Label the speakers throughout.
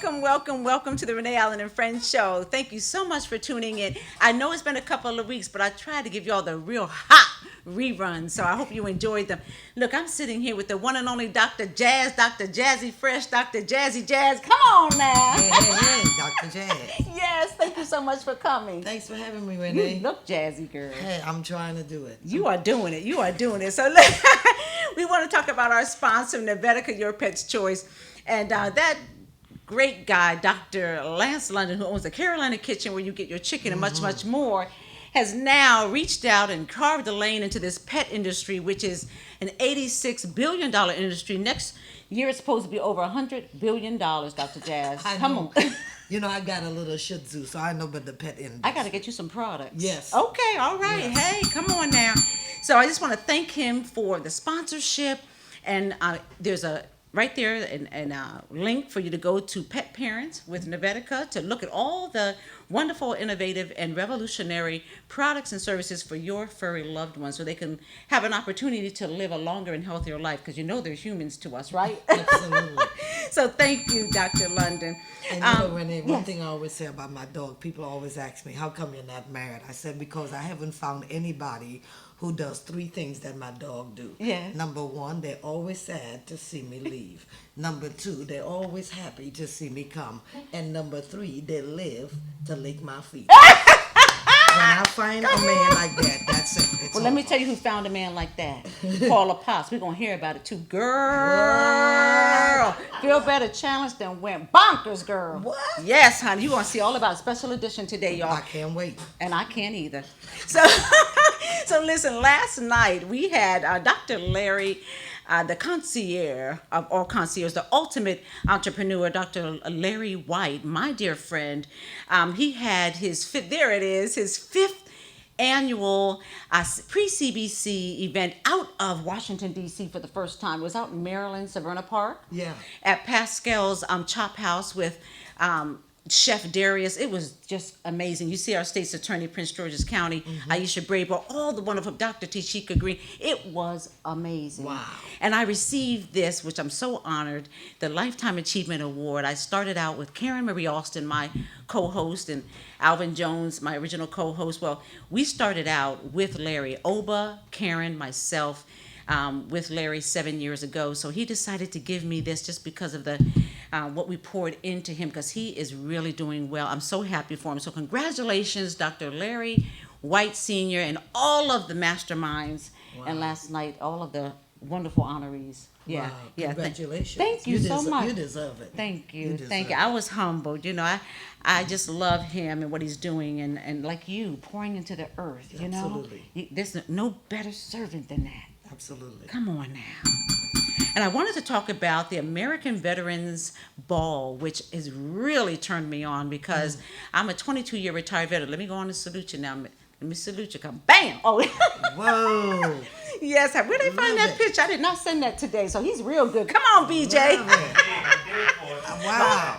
Speaker 1: welcome to the Renee Allen and Friends show. Thank you so much for tuning in. I know it's been a couple of weeks, but I tried to give you all the real hot reruns, so I hope you enjoyed them. Look, I'm sitting here with the one and only Dr. Jazz, Dr. Jazzy Fresh, Dr. Jazzy Jazz. Come on now.
Speaker 2: Hey, Dr. Jazz.
Speaker 1: Yes, thank you so much for coming.
Speaker 2: Thanks for having me, Renee.
Speaker 1: You look jazzy, girl.
Speaker 2: Hey, I'm trying to do it.
Speaker 1: You are doing it. You are doing it. So we want to talk about our sponsor, Nevetica, Your Pet's Choice. And that great guy, Dr. Lance London, who owns the Carolina Kitchen where you get your chicken and much more, has now reached out and carved a lane into this pet industry, which is an $86 billion industry. Next year, it's supposed to be over $100 billion, Dr. Jazz. Come on.
Speaker 2: You know, I got a little Shih Tzu, so I know about the pet industry.
Speaker 1: I got to get you some products.
Speaker 2: Yes.
Speaker 1: Okay, all right.
Speaker 2: Yes.
Speaker 1: Hey, come on now. So I just want to thank him for the sponsorship. And there's a right there and link for you to go to Pet Parents with Nevetica to look at all the wonderful, innovative, and revolutionary products and services for your furry loved ones so they can have an opportunity to live a longer and healthier life, because you know they're humans to us, right?
Speaker 2: Absolutely.
Speaker 1: So thank you, Dr. London.
Speaker 2: And you know, Renee, one thing I always say about my dog, people always ask me, how come you're not married? I said, because I haven't found anybody who does three things that my dog do.
Speaker 1: Yes.
Speaker 2: Number one, they're always sad to see me leave. Number two, they're always happy to see me come. And number three, they live to lick my feet. When I find a man like that, that's it. It's
Speaker 1: Well, let me
Speaker 2: over.
Speaker 1: tell you who found a man like that. Paula Potts. We're going to hear about it too. Girl. Feel Better Challenge then went bonkers, girl.
Speaker 2: What?
Speaker 1: Yes, honey. You're going to see all about special edition today, y'all.
Speaker 2: I can't wait.
Speaker 1: And I can't either. So, so listen, last night we had Dr. Larry, the concierge of all concierges, the ultimate entrepreneur, Dr. Larry White, my dear friend. He had his fifth annual pre-CBC event out of Washington, D.C. for the first time. It was out in Maryland, Severna Park.
Speaker 2: Yeah.
Speaker 1: At Pascal's Chop House with Chef Darius. It was just amazing. You see our state's attorney, Prince George's County, Aisha Brabo, all the wonderful Dr. Tashika Green. It was amazing.
Speaker 2: Wow.
Speaker 1: And I received this, which I'm so honored, the Lifetime Achievement Award. I started out with Karen Marie Austin, my co-host, and Alvin Jones, my original co-host. Well, we started out with Larry, Oba, Karen, myself, with Larry 7 years ago. So he decided to give me this just because of the what we poured into him, because he is really doing well. I'm so happy for him. So congratulations, Dr. Larry White Sr. and all of the masterminds.
Speaker 2: Wow.
Speaker 1: And last night, all of the wonderful honorees. Yeah,
Speaker 2: Wow.
Speaker 1: yeah.
Speaker 2: Congratulations.
Speaker 1: Thank you so much.
Speaker 2: You deserve it.
Speaker 1: Thank you.
Speaker 2: deserve
Speaker 1: Thank you.
Speaker 2: it.
Speaker 1: I was humbled. You know, I just love him and what he's doing, and like you, pouring into the earth, you know.
Speaker 2: Absolutely.
Speaker 1: There's no better servant than that.
Speaker 2: Absolutely.
Speaker 1: Come on now. And I wanted to talk about the American Veterans Ball, which has really turned me on, because I'm a 22-year retired veteran. Let me go on and salute you now. Let me salute you. Come, bam! Oh,
Speaker 2: Whoa.
Speaker 1: yes. Where did they find
Speaker 2: Love
Speaker 1: that
Speaker 2: it.
Speaker 1: picture? I did not send that today, so he's real good. Come on, BJ.
Speaker 2: Love it. Wow.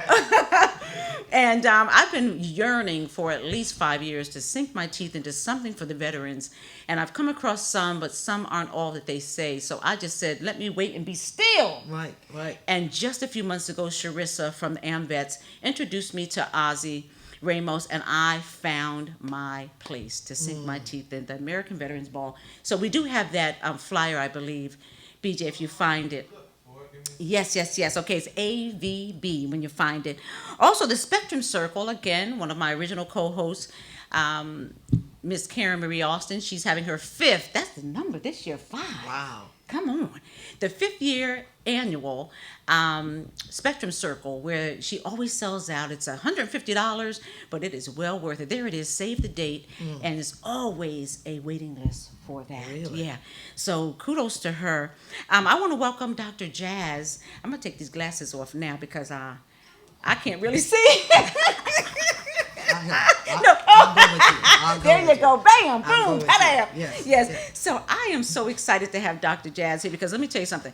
Speaker 1: And I've been yearning for at least 5 years to sink my teeth into something for the veterans. And I've come across some, but some aren't all that they say. So I just said, let me wait and be still.
Speaker 2: Right, right.
Speaker 1: And just a few months ago, Charissa from the AmVets introduced me to Ozzy Ramos, and I found my place to sink my teeth in the American Veterans Ball. So we do have that flyer, I believe, BJ, if you find it. Yes. Okay, it's AVB when you find it. Also, the Spectrum Circle, again, one of my original co-hosts, Miss Karen Marie Austin, she's having her fifth, that's the number this year, 5.
Speaker 2: Wow.
Speaker 1: Come on. The 5th year annual Spectrum Circle, where she always sells out. It's $150, but it is well worth it. There it is, save the date, and there's always a waiting list for that.
Speaker 2: Really?
Speaker 1: Yeah. So kudos to her. I want to welcome Dr. Jazz. I'm going to take these glasses off now because I can't really see.
Speaker 2: I'll go with you. I'll go
Speaker 1: There
Speaker 2: with
Speaker 1: you go. Bam,
Speaker 2: I'll go
Speaker 1: boom,
Speaker 2: with
Speaker 1: ta-da.
Speaker 2: you. Yes,
Speaker 1: Yes.
Speaker 2: yes.
Speaker 1: So I am so excited to have Dr. Jazz here, because let me tell you something.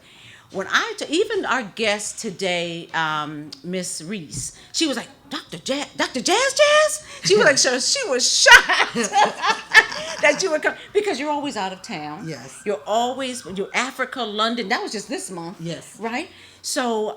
Speaker 1: When even our guest today, Miss Reese, she was like, Dr. Jazz? She was like, she was shocked that you would come, because you're always out of town.
Speaker 2: Yes.
Speaker 1: You're Africa, London. That was just this month.
Speaker 2: Yes.
Speaker 1: Right? So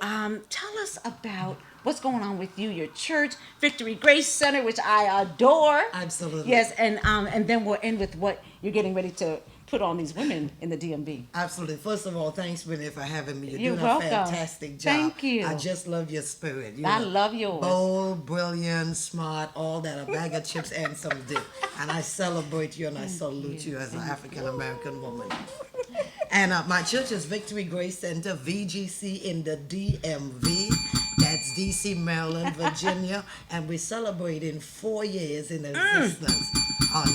Speaker 1: tell us about what's going on with you, your church, Victory Grace Center, which I adore.
Speaker 2: Absolutely.
Speaker 1: Yes, and then we'll end with what you're getting ready to put on these women in the DMV.
Speaker 2: Absolutely. First of all, thanks, Renee, for having me. You're
Speaker 1: You're
Speaker 2: doing
Speaker 1: welcome.
Speaker 2: a fantastic job.
Speaker 1: Thank you.
Speaker 2: I just love your spirit.
Speaker 1: I love yours.
Speaker 2: Bold, brilliant, smart, all that, a bag of chips and some dip. And I celebrate you and I salute you as an African American woman. And my church is Victory Grace Center, VGC in the DMV. That's DC, Maryland, Virginia. And we're celebrating 4 years in existence. On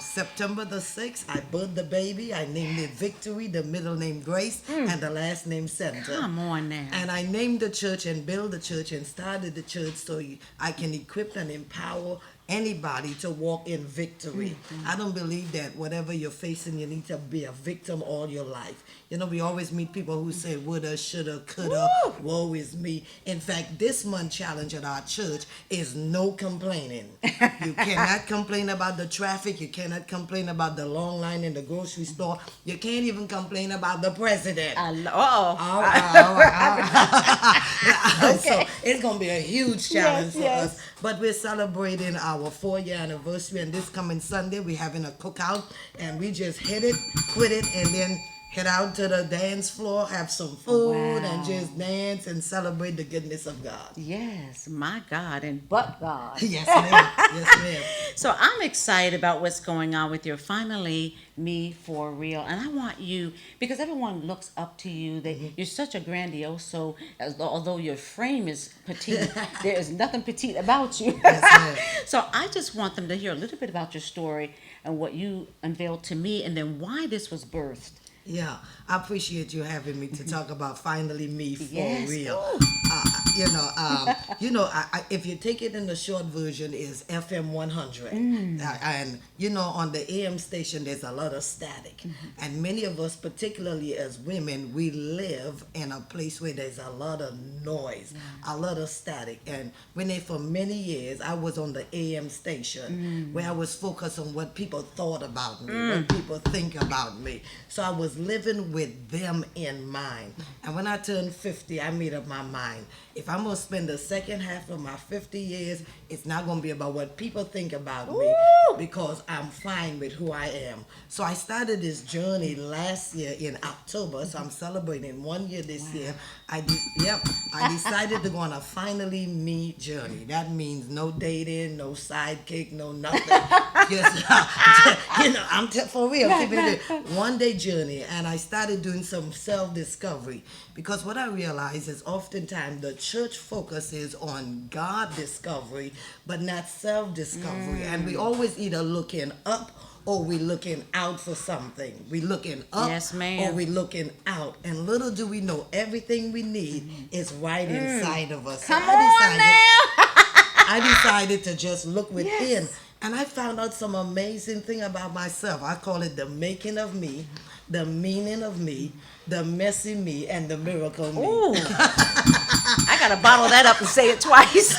Speaker 2: September the 6th, I birthed the baby. I named it Victory, the middle name Grace, and the last name Center.
Speaker 1: Come on now.
Speaker 2: And I named the church and built the church and started the church so I can equip and empower anybody to walk in victory. I don't believe that whatever you're facing, you need to be a victim all your life. You know, we always meet people who say, woulda, shoulda, coulda, woe is me. In fact, this month challenge at our church is no complaining. You cannot complain about the traffic. You cannot complain about the long line in the grocery store. You can't even complain about the president. All right. So it's going to be a huge challenge for us. But we're celebrating our 4-year anniversary, and this coming Sunday we're having a cookout, and we just hit it, quit it, and then head out to the dance floor, have some food, and just dance and celebrate the goodness of God.
Speaker 1: Yes, my God, and but God.
Speaker 2: Yes, ma'am. Yes, ma'am.
Speaker 1: So I'm excited about what's going on with your Finally Me for Real. And I want you, because everyone looks up to you, that you're such a grandioso, although your frame is petite, there is nothing petite about you.
Speaker 2: Yes, ma'am.
Speaker 1: So I just want them to hear a little bit about your story and what you unveiled to me, and then why this was birthed.
Speaker 2: Yeah, I appreciate you having me to talk about Finally Me for Real. If you take it in the short version, is FM 100, and on the AM station there's a lot of static, and many of us, particularly as women, we live in a place where there's a lot of noise, a lot of static. And Renee, for many years I was on the AM station where I was focused on what people thought about me, what people think about me. So I was living with them in mind. And when I turned 50, I made up my mind. If I'm going to spend the second half of my 50 years, it's not going to be about what people think about me, because I'm fine with who I am. So I started this journey last year in October, so I'm celebrating 1 year this year. I decided to go on a Finally Me journey. That means no dating, no sidekick, no nothing. Just, for real, keeping it a 1 day journey. And I started doing some self-discovery, because what I realized is oftentimes the church focuses on God discovery, but not self-discovery. And we always either looking up or we looking out for something. We looking up,
Speaker 1: yes, ma'am,
Speaker 2: or we looking out. And little do we know, everything we need is right inside of us.
Speaker 1: Come on now.
Speaker 2: I decided to just look within. And I found out some amazing thing about myself. I call it the making of me, the meaning of me, the messy me, and the miracle me.
Speaker 1: Ooh. I gotta bottle that up and say it twice.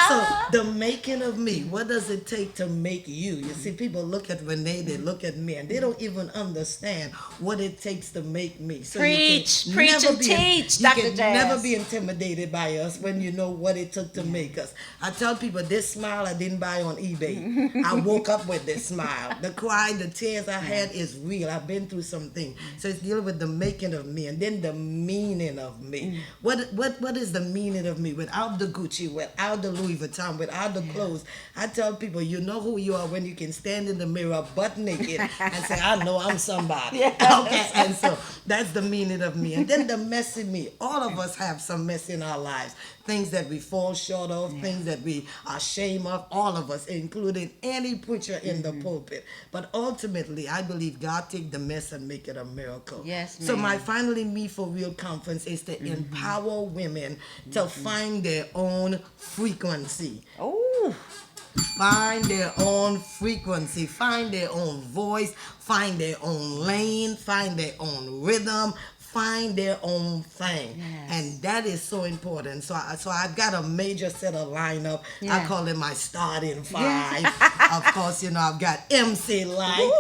Speaker 2: So the making of me, what does it take to make you? You see, people look at Renee, they look at me, and they don't even understand what it takes to make me. So
Speaker 1: preach and teach,
Speaker 2: Dr. You can never be intimidated by us when you know what it took to make us. I tell people, this smile I didn't buy on eBay. I woke up with this smile. The cry, the tears I had is real. I've been through something. So it's dealing with the making of me, and then the meaning of me. What is the meaning of me? Without the Gucci, without the Louis Vuitton, without the clothes. I tell people, you know who you are when you can stand in the mirror butt naked and say, I know I'm somebody. Okay, and so that's the meaning of me. And then the messy me. All of us have some mess in our lives. Things that we fall short of, things that we are ashamed of, all of us, including any preacher in the pulpit. But ultimately, I believe God take the mess and make it a miracle.
Speaker 1: Yes, ma'am.
Speaker 2: So my Finally Me for Real conference is to empower women to find their own frequency.
Speaker 1: Oh.
Speaker 2: Find their own frequency, find their own voice, find their own lane, find their own rhythm, find their own thing.
Speaker 1: Yes.
Speaker 2: And that is so important. So I've got a major set of lineup. I call it my starting five. Of course, I've got MC Light.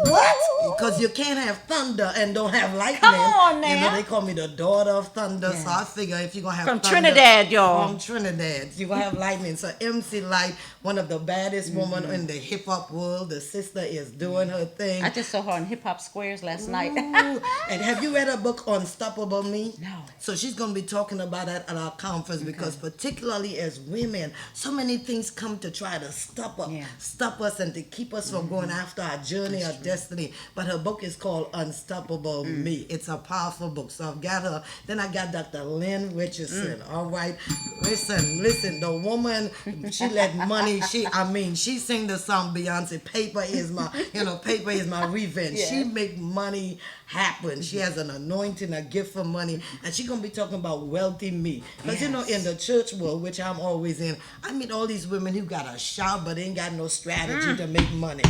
Speaker 2: What? Because you can't have thunder and don't have lightning.
Speaker 1: Come on
Speaker 2: You know,
Speaker 1: now.
Speaker 2: they call me the daughter of thunder, so I
Speaker 1: Yes.
Speaker 2: figure if you're going to have
Speaker 1: From
Speaker 2: thunder,
Speaker 1: Trinidad, y'all.
Speaker 2: From Trinidad, you're going to have lightning. So MC Light, one of the baddest women in the hip-hop world, the sister is doing her thing.
Speaker 1: I just saw her on Hip Hop Squares last night.
Speaker 2: Ooh. And have you read her book, Unstoppable Me?
Speaker 1: No.
Speaker 2: So she's going to be talking about that at our conference because particularly as women, so many things come to try to stop us,
Speaker 1: Yeah.
Speaker 2: stop us and to keep us from going after our journey, our destiny. But her book is called Unstoppable Me. It's a powerful book. So I've got her. Then I got Dr. Lynn Richardson. All right. Listen, the woman, she let money, she sing the song Beyonce, paper is my revenge.
Speaker 1: Yeah.
Speaker 2: She make money happen. She has an anointing, a gift for money, and she's gonna be talking about wealthy me. Because you know, in the church world, which I'm always in, I meet all these women who got a shop but ain't got no strategy to make money.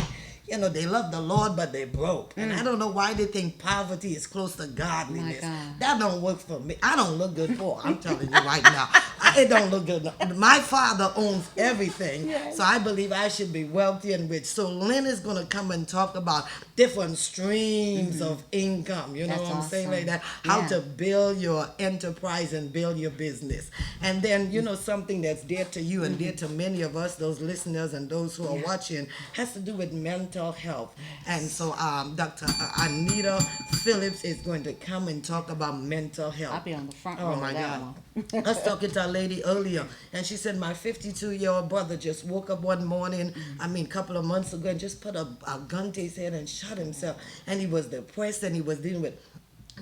Speaker 2: You know, they love the Lord, but they broke. And I don't know why they think poverty is close to godliness.
Speaker 1: God.
Speaker 2: That don't work for me. I don't look good for. I'm telling you right now. It don't look good. My father owns everything.
Speaker 1: Yes.
Speaker 2: So I believe I should be wealthy and rich. So Lynn is going to come and talk about different streams of income. You know
Speaker 1: That's
Speaker 2: what I'm saying?
Speaker 1: awesome.
Speaker 2: Like that. How
Speaker 1: Yeah.
Speaker 2: to build your enterprise and build your business. And then, you know, something that's dear to you and dear to many of us, those listeners and those who are watching, has to do with mental health. And so Dr. Anita Phillips is going to come and talk about mental health.
Speaker 1: I'll be on the front
Speaker 2: Oh
Speaker 1: row
Speaker 2: my
Speaker 1: of that
Speaker 2: God.
Speaker 1: one.
Speaker 2: I was talking to a lady earlier, and she said my 52-year-old brother just woke up one morning, a couple of months ago, and just put a gun to his head and shot himself. And he was depressed, and he was dealing with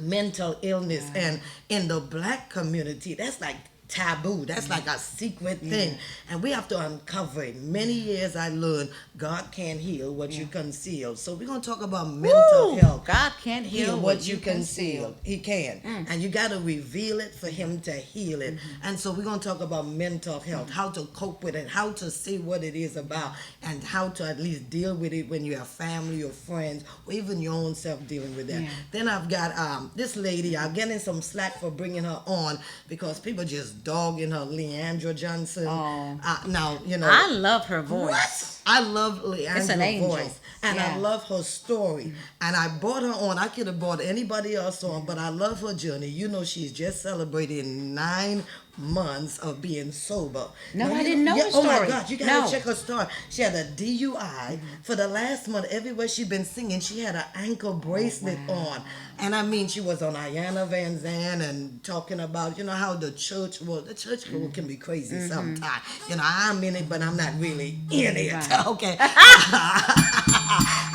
Speaker 2: mental illness. And in the black community, that's like taboo. That's like a secret thing. And we have to uncover it. Many years I learned God can't heal what you conceal. So we're going to talk about mental health.
Speaker 1: God can't heal
Speaker 2: What you conceal. He can. And you got to reveal it for him to heal it. And so we're going to talk about mental health, how to cope with it, how to see what it is about, and how to at least deal with it when you have family or friends, or even your own self dealing with that.
Speaker 1: Yeah.
Speaker 2: Then I've got this lady, I'm getting some slack for bringing her on because people just dogging her, Leandra Johnson.
Speaker 1: Oh.
Speaker 2: Now, you know.
Speaker 1: I love her voice.
Speaker 2: What? I love
Speaker 1: It's an
Speaker 2: Leandra's
Speaker 1: angel.
Speaker 2: voice. And I
Speaker 1: Yeah.
Speaker 2: love her story. And I brought her on. I could have brought anybody else on, but I love her journey. You know, she's just celebrating 9 months of being sober.
Speaker 1: No,
Speaker 2: Now,
Speaker 1: I
Speaker 2: you
Speaker 1: didn't know the
Speaker 2: Oh my
Speaker 1: story.
Speaker 2: God, you gotta
Speaker 1: No.
Speaker 2: check her story. She had a DUI. For the last month, everywhere she'd been singing, she had an ankle bracelet on. And she was on Ayanna Van Zandt and talking about, you know, how the church world can be crazy sometimes. You know, I'm in it, but I'm not really in it.
Speaker 1: Right.
Speaker 2: Okay.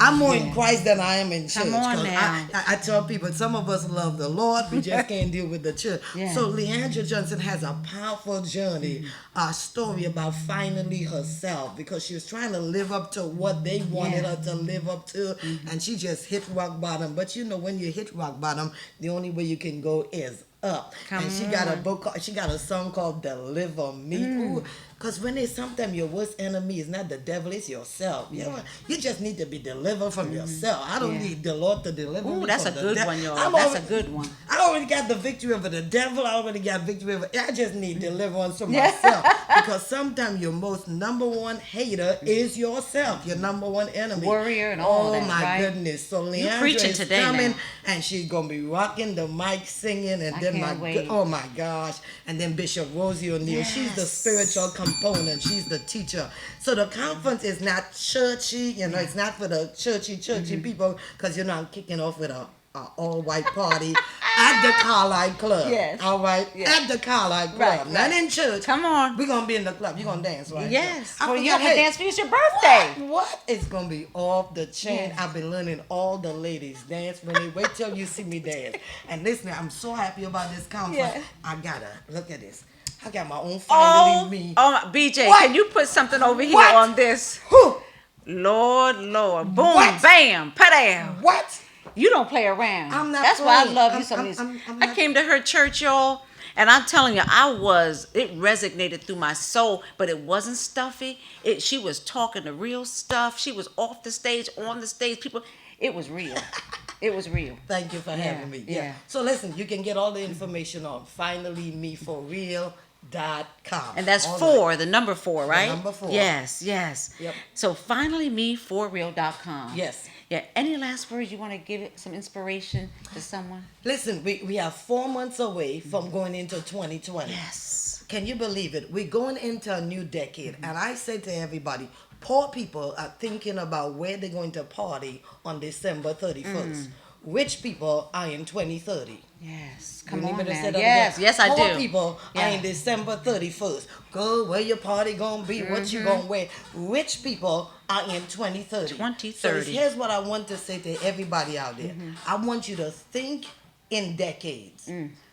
Speaker 2: I'm more in Christ than I am in church.
Speaker 1: Come on
Speaker 2: 'Cause
Speaker 1: now.
Speaker 2: I tell people, some of us love the Lord, we just can't deal with the church.
Speaker 1: Yeah.
Speaker 2: So Leandra Johnson has a powerful journey, a story about finally herself, because she was trying to live up to what they wanted her to live up to, and she just hit rock bottom. But you know, when you hit rock bottom, the only way you can go is up.
Speaker 1: Come
Speaker 2: And she got a book, she got a song called Deliver Me. Because when sometimes your worst enemy is not the devil, it's yourself. You know, you just need to be delivered from yourself. I don't need the Lord to deliver me.
Speaker 1: Ooh, that's a
Speaker 2: from the
Speaker 1: good
Speaker 2: devil.
Speaker 1: one, y'all.
Speaker 2: I'm
Speaker 1: That's
Speaker 2: already-
Speaker 1: a good one.
Speaker 2: I already got the victory over the devil. I already got victory over. I just need deliverance from myself. Because sometimes your most number one hater is yourself. Your number one enemy.
Speaker 1: Warrior and all that,
Speaker 2: Oh my
Speaker 1: right?
Speaker 2: goodness. So
Speaker 1: You
Speaker 2: Leandra
Speaker 1: preaching
Speaker 2: is
Speaker 1: today
Speaker 2: coming,
Speaker 1: now.
Speaker 2: and she's gonna be rocking the mic, singing, and
Speaker 1: I
Speaker 2: then
Speaker 1: can't wait.
Speaker 2: oh my gosh, and then Bishop Rosie O'Neill. She's the
Speaker 1: Yes.
Speaker 2: spiritual component. She's the teacher. So the conference is not churchy. You know, it's not for the churchy people. Because you know, I'm kicking off with a all-white party at the Carlisle Club.
Speaker 1: Yes.
Speaker 2: All right.
Speaker 1: Yes.
Speaker 2: At the Carlisle Club.
Speaker 1: Right,
Speaker 2: Not
Speaker 1: right.
Speaker 2: in church.
Speaker 1: Come on.
Speaker 2: We're gonna be in the club. You're gonna dance, right?
Speaker 1: Yes.
Speaker 2: I
Speaker 1: Well, you
Speaker 2: forgot-
Speaker 1: have to dance for it's your birthday.
Speaker 2: what? It's gonna be off the chain.
Speaker 1: Yes.
Speaker 2: I've been learning all the ladies dance. Renee, wait till you see me dance. And listen, I'm so happy about this conference.
Speaker 1: Yeah.
Speaker 2: I gotta look at this. I got my own finally me.
Speaker 1: BJ,
Speaker 2: What?
Speaker 1: can you put something over here
Speaker 2: What?
Speaker 1: on this?
Speaker 2: Whew.
Speaker 1: Lord, boom,
Speaker 2: What?
Speaker 1: bam, padam.
Speaker 2: What?
Speaker 1: You don't play around.
Speaker 2: I'm not
Speaker 1: That's why I
Speaker 2: playing.
Speaker 1: love you
Speaker 2: I'm-
Speaker 1: so
Speaker 2: I'm-
Speaker 1: much.
Speaker 2: I'm
Speaker 1: I
Speaker 2: not-
Speaker 1: came to her church, y'all, and I'm telling you, it resonated through my soul, but it wasn't stuffy. She was talking the real stuff. She was off the stage, on the stage. It was real. It was real.
Speaker 2: Thank you for having me.
Speaker 1: yeah.
Speaker 2: So listen, you can get all the information on finallymeforreal.com.
Speaker 1: And that's
Speaker 2: All
Speaker 1: the number 4, right?
Speaker 2: number 4.
Speaker 1: Yes.
Speaker 2: Yep.
Speaker 1: So finallymeforreal.com.
Speaker 2: Yes.
Speaker 1: Yeah. Any last words you want to give it some inspiration to someone?
Speaker 2: Listen, we are 4 months away from going into 2020.
Speaker 1: Yes.
Speaker 2: Can you believe it? We're going into a new decade. And I say to everybody, poor people are thinking about where they're going to party on December 31st. Rich people are in 2030.
Speaker 1: Yes.
Speaker 2: You
Speaker 1: Come
Speaker 2: need
Speaker 1: on
Speaker 2: me to
Speaker 1: now.
Speaker 2: say that
Speaker 1: Yes.
Speaker 2: again?
Speaker 1: Yes, I
Speaker 2: Poor
Speaker 1: do.
Speaker 2: people are
Speaker 1: Yeah.
Speaker 2: in December 31st. Go where your party gonna be, what you gonna wear. Rich people are in 2030.
Speaker 1: 2030.
Speaker 2: So here's what I want to say to everybody out there. I want you to think in decades.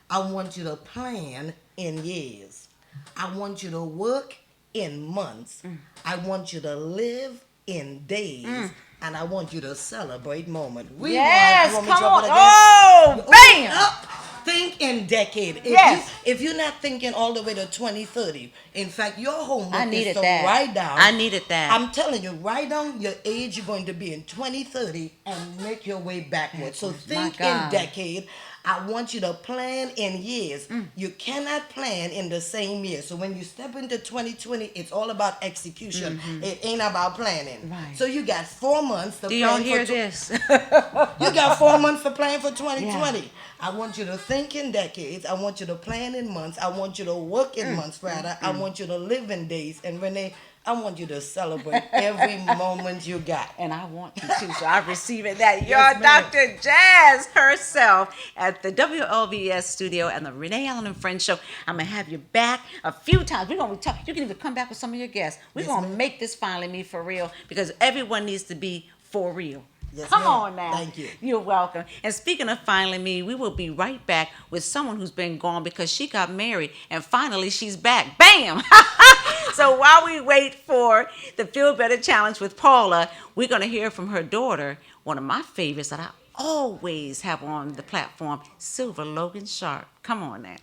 Speaker 2: I want you to plan in years. I want you to work in months. I want you to live in days. And I want you to celebrate moments.
Speaker 1: Yes,
Speaker 2: You want me to
Speaker 1: come
Speaker 2: drop
Speaker 1: on.
Speaker 2: it again?
Speaker 1: Oh, bam!
Speaker 2: Up. Think in decade.
Speaker 1: Yes.
Speaker 2: If you're not thinking all the way to 2030, in fact, your homework
Speaker 1: I
Speaker 2: is
Speaker 1: needed
Speaker 2: to
Speaker 1: that.
Speaker 2: write down.
Speaker 1: I needed that.
Speaker 2: I'm telling you, write down your age you're going to be in 2030 and make your way backwards. So
Speaker 1: Backwards. My
Speaker 2: think in
Speaker 1: God.
Speaker 2: decade. I want you to plan in years. You cannot plan in the same year. So when you step into 2020, it's all about execution. It ain't about planning.
Speaker 1: Right.
Speaker 2: So you got 4 months to
Speaker 1: Do y'all
Speaker 2: plan
Speaker 1: hear
Speaker 2: for
Speaker 1: this?
Speaker 2: you got 4 months to plan for 2020. I want you to think in decades. I want you to plan in months. I want you to work in months, rather. I want you to live in days. And Renee, I want you to celebrate every moment you got.
Speaker 1: And I want to too, so I receive it. That you're
Speaker 2: Yes, ma'am.
Speaker 1: Dr. Jazz herself at the WLVS studio and the Renee Allen and Friends show. I'm gonna have you back a few times. We're gonna talk. You can even come back with some of your guests. We're
Speaker 2: Yes,
Speaker 1: gonna
Speaker 2: ma'am.
Speaker 1: make this finally me for real because everyone needs to be for real.
Speaker 2: Yes,
Speaker 1: Come
Speaker 2: ma'am.
Speaker 1: on now.
Speaker 2: Thank you.
Speaker 1: You're welcome. And speaking of finally me, we will be right back with someone who's been gone because she got married and finally she's back. Bam! So while we wait for the Feel Better Challenge with Paula, we're going to hear from her daughter, one of my favorites that I always have on the platform, Silver Logan Sharp. Come on now.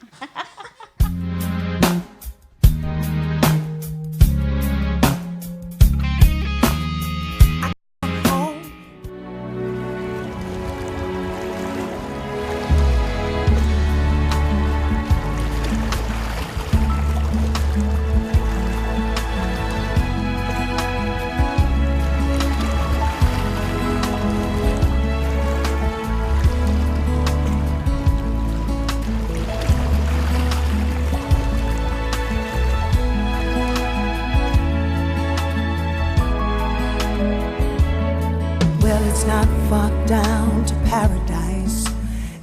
Speaker 3: Well, it's not far down to paradise.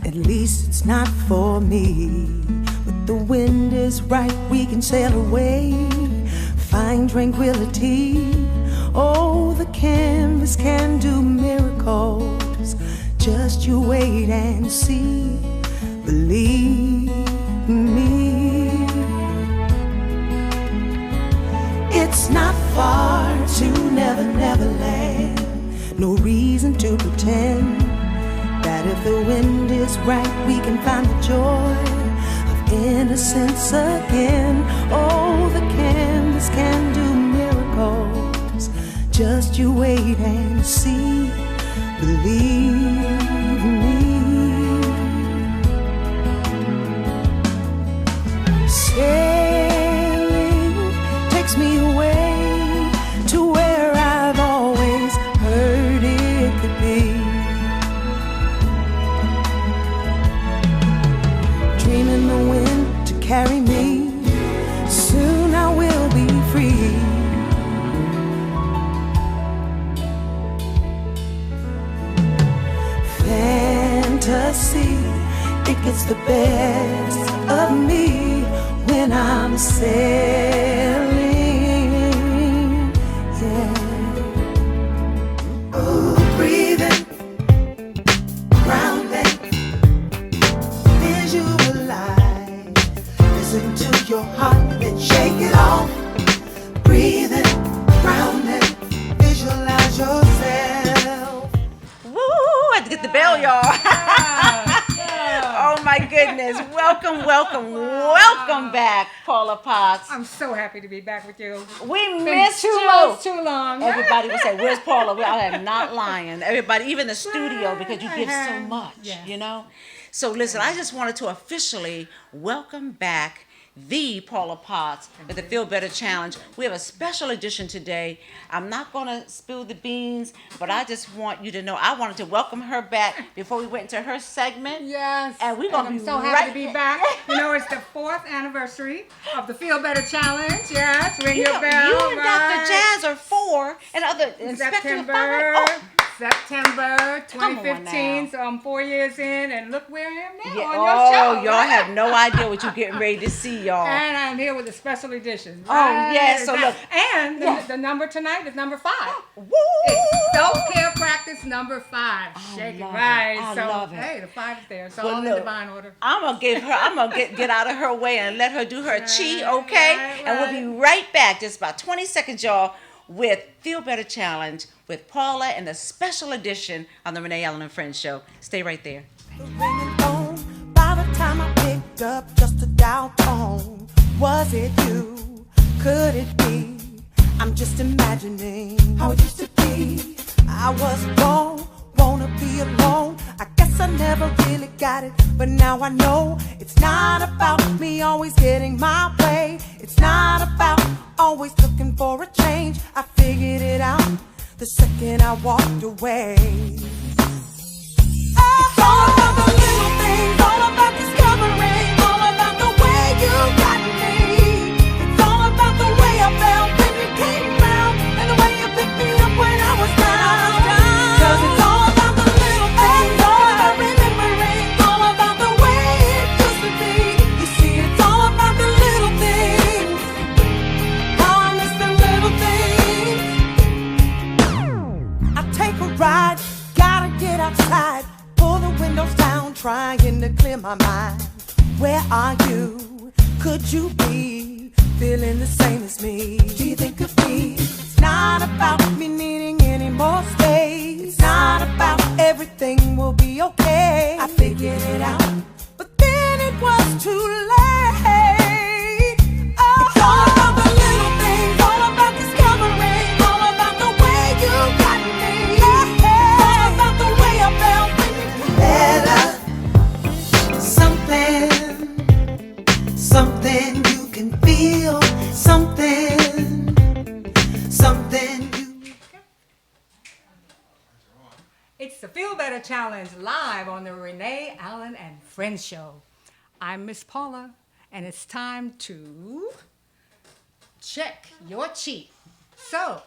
Speaker 3: At least it's not for me. But the wind is right, we can sail away. Find tranquility. Oh, the canvas can do miracles. Just you wait and see. Believe me. It's not far to Never, Never Land. No reason to pretend that if the wind is right, we can find the joy of innocence again. Oh, the canvas can do miracles. Just you wait and see. Believe me. Sailing takes me away to where I've always heard it could be. Dreaming the wind to carry me. Soon I will be free. Fantasy, it gets the best of me when I'm sailing. Yeah. Ooh, breathing, grounding, visualize. Listen to your heart, then shake it off. Breathing, grounding, visualize yourself.
Speaker 1: Woo! I had to get the bell, y'all. Oh my goodness. Welcome, welcome, welcome back, Paula Potts.
Speaker 4: I'm so happy to be back with you.
Speaker 1: We
Speaker 4: Been
Speaker 1: missed
Speaker 4: too
Speaker 1: you.
Speaker 4: long, too long.
Speaker 1: Everybody will say, "Where's Paula?" Well, I am not lying. Everybody, even the studio, because you give so much,
Speaker 4: Yeah.
Speaker 1: you know. So listen, I just wanted to officially welcome back the Paula Potts with the Feel Better Challenge. We have a special edition today. I'm not going to spill the beans, but I just want you to know I wanted to welcome her back before we went into her segment.
Speaker 4: Yes.
Speaker 1: And we're going to
Speaker 4: I'm
Speaker 1: be
Speaker 4: so happy to be back. You know, it's the 4th anniversary of the Feel Better Challenge. Yes, ring your bell.
Speaker 1: You and
Speaker 4: right?
Speaker 1: Dr. Jazz are 4, and other Inspector 5.
Speaker 4: September
Speaker 1: Come on
Speaker 4: 2015.
Speaker 1: now.
Speaker 4: So I'm 4 years in, and look where I am now
Speaker 1: Yeah.
Speaker 4: on your show.
Speaker 1: Y'all have no idea what you're getting ready to see, y'all.
Speaker 4: And I'm here with a special edition.
Speaker 1: Oh, yes. So look.
Speaker 4: And the number tonight is number 5.
Speaker 1: Woo!
Speaker 4: It's self-care practice number 5. Shake it
Speaker 1: love it.
Speaker 4: right.
Speaker 1: I
Speaker 4: So
Speaker 1: love it.
Speaker 4: hey, the 5 is there. So
Speaker 1: Well,
Speaker 4: all in
Speaker 1: look,
Speaker 4: divine order.
Speaker 1: I'm gonna get out of her way and let her do her chi, okay?
Speaker 4: Right.
Speaker 1: And we'll be right back, just about 20 seconds, y'all, with Feel Better Challenge with Paula and the special edition on the Renee Allen and Friends show. Stay right there.
Speaker 3: The ringing phone. By the time I picked up, just a dial tone. Was it you? Could it be? I'm just imagining how it used to be. I was born, wanna be alone. I guess I never really got it, but now I know it's not about me always getting my way. It's not about always looking for a change. I figured it out the second I walked away. It's all about the little things, all about discovering, all about the way you got me. It's all about the way I felt when you came round, and the way you picked me up when I was down. 'Cause it's all about the little things, all about remembering, all about the way it used to be. You see, it's all about the little things. How I miss the little things. I take a ride, gotta get outside, pull the windows down, trying to clear my mind. Where are you? Could you be feeling the same as me? Do you think of me? It's not about me needing any more space. It's not about everything will be okay. I figured it out, but then it was too late. Oh, it's all about the little things, all about discovering, all about the way you got me. All about the way I felt when you came better. Something you can feel, something you.
Speaker 4: It's the Feel Better Challenge live on the Renee Allen and Friends show. I'm Miss Paula, and it's time to check your chi. So,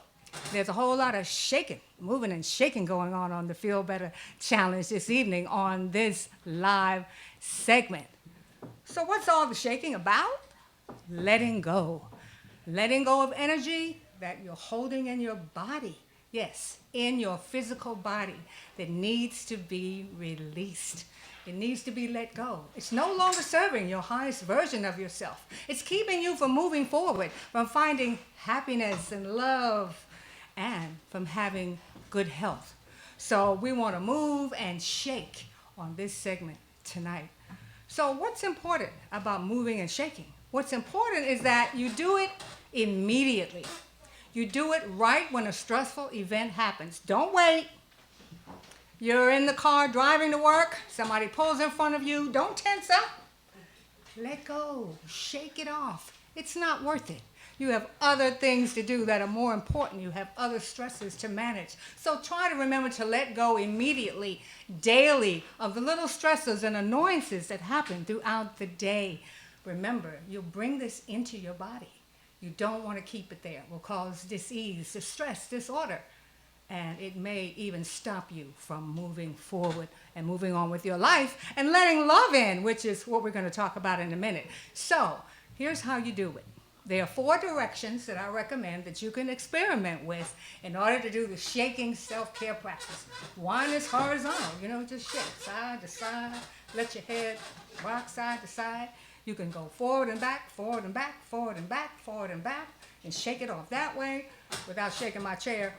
Speaker 4: there's a whole lot of shaking, moving and shaking going on the Feel Better Challenge this evening on this live segment. So what's all the shaking about? Letting go. Letting go of energy that you're holding in your body. Yes, in your physical body that needs to be released. It needs to be let go. It's no longer serving your highest version of yourself. It's keeping you from moving forward, from finding happiness and love, and from having good health. So we want to move and shake on this segment tonight. So what's important about moving and shaking? What's important is that you do it immediately. You do it right when a stressful event happens. Don't wait. You're in the car driving to work. Somebody pulls in front of you. Don't tense up. Let go. Shake it off. It's not worth it. You have other things to do that are more important. You have other stresses to manage. So try to remember to let go immediately, daily, of the little stresses and annoyances that happen throughout the day. Remember, you'll bring this into your body. You don't want to keep it there. It will cause dis-ease, distress, disorder. And it may even stop you from moving forward and moving on with your life and letting love in, which is what we're going to talk about in a minute. So here's how you do it. There are 4 directions that I recommend that you can experiment with in order to do the shaking self-care practice. One is horizontal, just shake side to side, let your head rock side to side. You can go forward and back, forward and back, forward and back, forward and back, and shake it off that way without shaking my chair.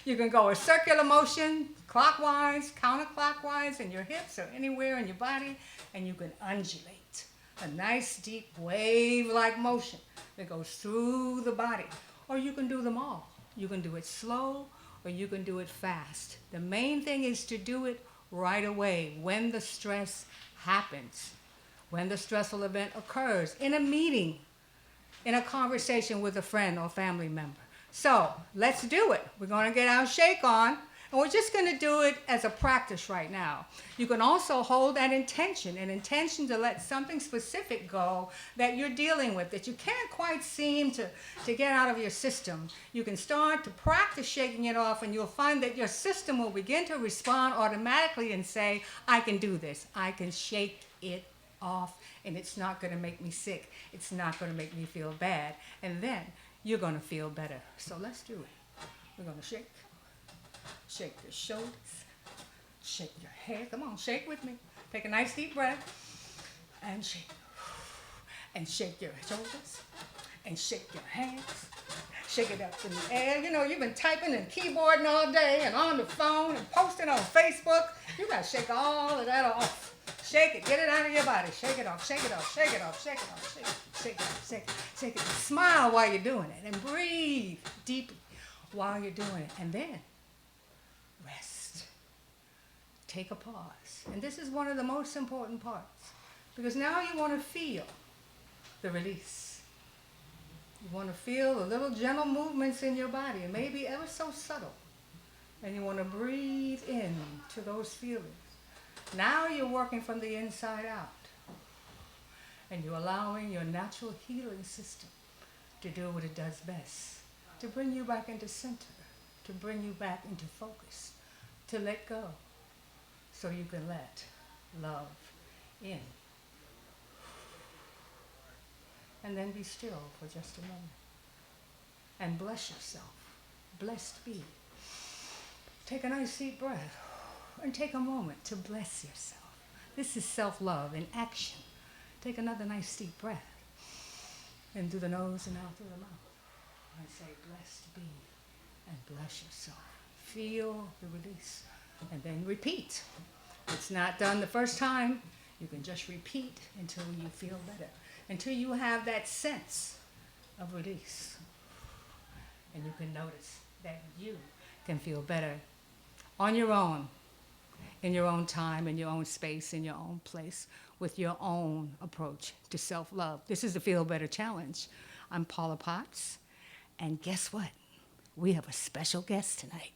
Speaker 4: You can go a circular motion, clockwise, counterclockwise in your hips or anywhere in your body, and you can undulate. A nice deep wave-like motion that goes through the body. Or you can do them all. You can do it slow or you can do it fast. The main thing is to do it right away when the stress happens. when the stressful event occurs, in a meeting, in a conversation with a friend or family member. So let's do it. We're going to get our shake on, and we're just going to do it as a practice right now. You can also hold an intention to let something specific go that you're dealing with, that you can't quite seem to get out of your system. You can start to practice shaking it off, and you'll find that your system will begin to respond automatically and say, I can do this. I can shake it off, and it's not going to make me sick. It's not going to make me feel bad. And then you're going to feel better. So let's do it. We're going to shake your shoulders, shake your head. Come on, shake with me. Take a nice deep breath and shake. And shake your shoulders and shake your hands. Shake it up in the air. You know, you've been typing and keyboarding all day and on the phone and posting on Facebook. You got to shake all of that off. Shake it. Get it out of your body. Shake it off. Shake it off. Shake it off. Shake it off. Shake it. Shake it off. Shake it. Shake it. Smile while you're doing it and breathe deeply while you're doing it. And then rest. Take a pause. And this is one of the most important parts, because now you want to feel the release. You want to feel the little gentle movements in your body, and maybe ever so subtle. And you want to breathe in to those feelings. Now you're working from the inside out. And you're allowing your natural healing system to do what it does best, to bring you back into center, to bring you back into focus, to let go, so you can let love in. And then be still for just a moment. And bless yourself. Blessed be. Take a nice deep breath and take a moment to bless yourself. This is self-love in action. Take another nice deep breath in through the nose and out through the mouth. And say, blessed be, and bless yourself. Feel the release. And then repeat. It's not done the first time. You can just repeat until you feel better, until you have that sense of release. And you can notice that you can feel better on your own, in your own time, in your own space, in your own place, with your own approach to self-love. This is the Feel Better Challenge. I'm Paula Potts, and guess what? We have a special guest tonight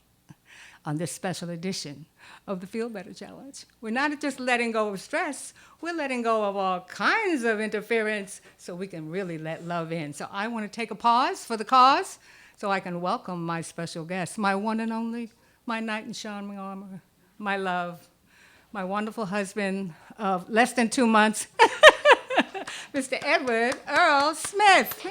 Speaker 4: on this special edition of the Feel Better Challenge. We're not just letting go of stress, we're letting go of all kinds of interference so we can really let love in. So I want to take a pause for the cause so I can welcome my special guest, my one and only, my knight in shining armor, my love, my wonderful husband of less than 2 months, Mr. Edward Earl Smith.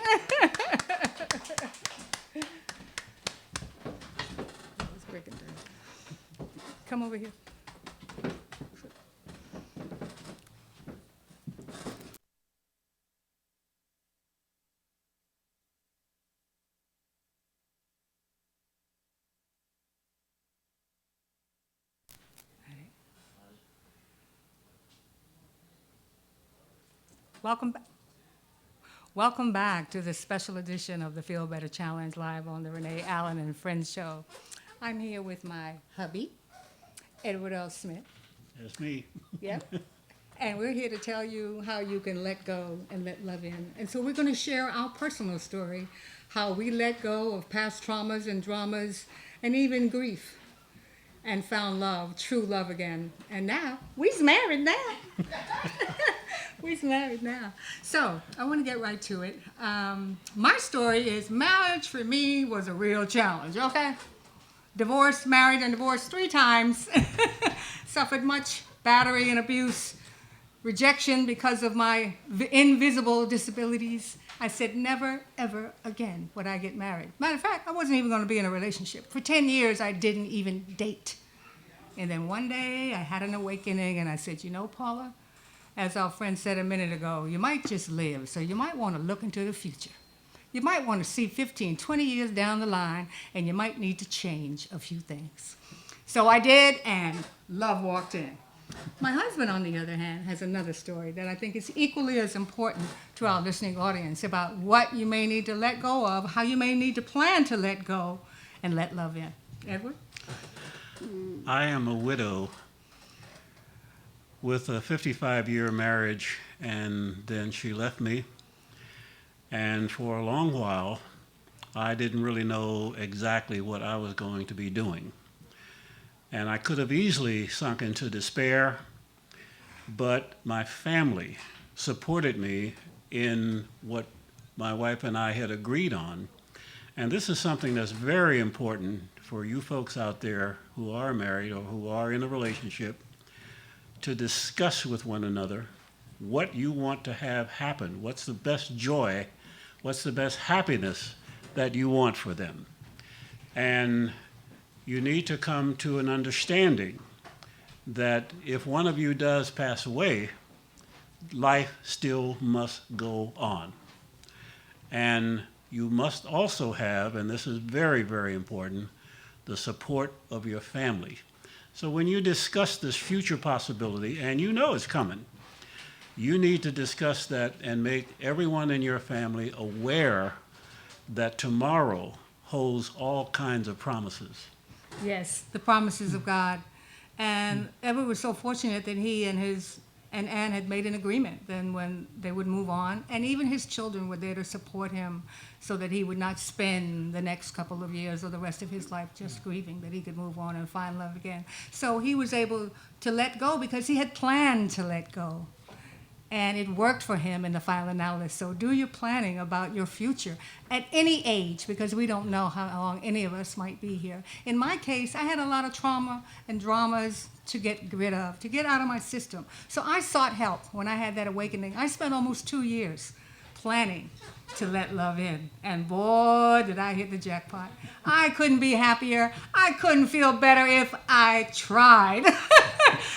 Speaker 4: Come over here. Welcome back to this special edition of the Feel Better Challenge live on the Renee Allen and Friends show. I'm here with my hubby, Edward L. Smith.
Speaker 5: That's me.
Speaker 4: Yep. And we're here to tell you how you can let go and let love in. And so we're going to share our personal story, how we let go of past traumas and dramas and even grief and found love, true love again. And now, we's married now. We's married now. So I want to get right to it. My story is marriage for me was a real challenge, okay? Divorced, married, and divorced 3 times. Suffered much battery and abuse, rejection because of my invisible disabilities. I said never, ever again would I get married. Matter of fact, I wasn't even going to be in a relationship. For 10 years, I didn't even date. And then one day, I had an awakening, and I said, you know, Paula, as our friend said a minute ago, you might just live, so you might want to look into the future. You might want to see 15, 20 years down the line, and you might need to change a few things. So I did, and love walked in. My husband, on the other hand, has another story that I think is equally as important to our listening audience about what you may need to let go of, how you may need to plan to let go and let love in. Edward?
Speaker 5: I am a widow with a 55-year marriage, and then she left me. And for a long while, I didn't really know exactly what I was going to be doing. And I could have easily sunk into despair, but my family supported me in what my wife and I had agreed on. And this is something that's very important for you folks out there who are married or who are in a relationship, to discuss with one another what you want to have happen. What's the best joy? What's the best happiness that you want for them? And you need to come to an understanding that if one of you does pass away, life still must go on. And you must also have, and this is very, very important, the support of your family. So when you discuss this future possibility, and you know it's coming, you need to discuss that and make everyone in your family aware that tomorrow holds all kinds of promises.
Speaker 4: Yes, the promises of God. And Edward was so fortunate that he and Anne had made an agreement then when they would move on. And even his children were there to support him so that he would not spend the next couple of years or the rest of his life just grieving, that he could move on and find love again. So he was able to let go because he had planned to let go. And it worked for him in the final analysis. So do your planning about your future at any age, because we don't know how long any of us might be here. In my case, I had a lot of trauma and dramas to get rid of, to get out of my system. So I sought help when I had that awakening. I spent almost 2 years planning to let love in. And boy, did I hit the jackpot. I couldn't be happier. I couldn't feel better if I tried.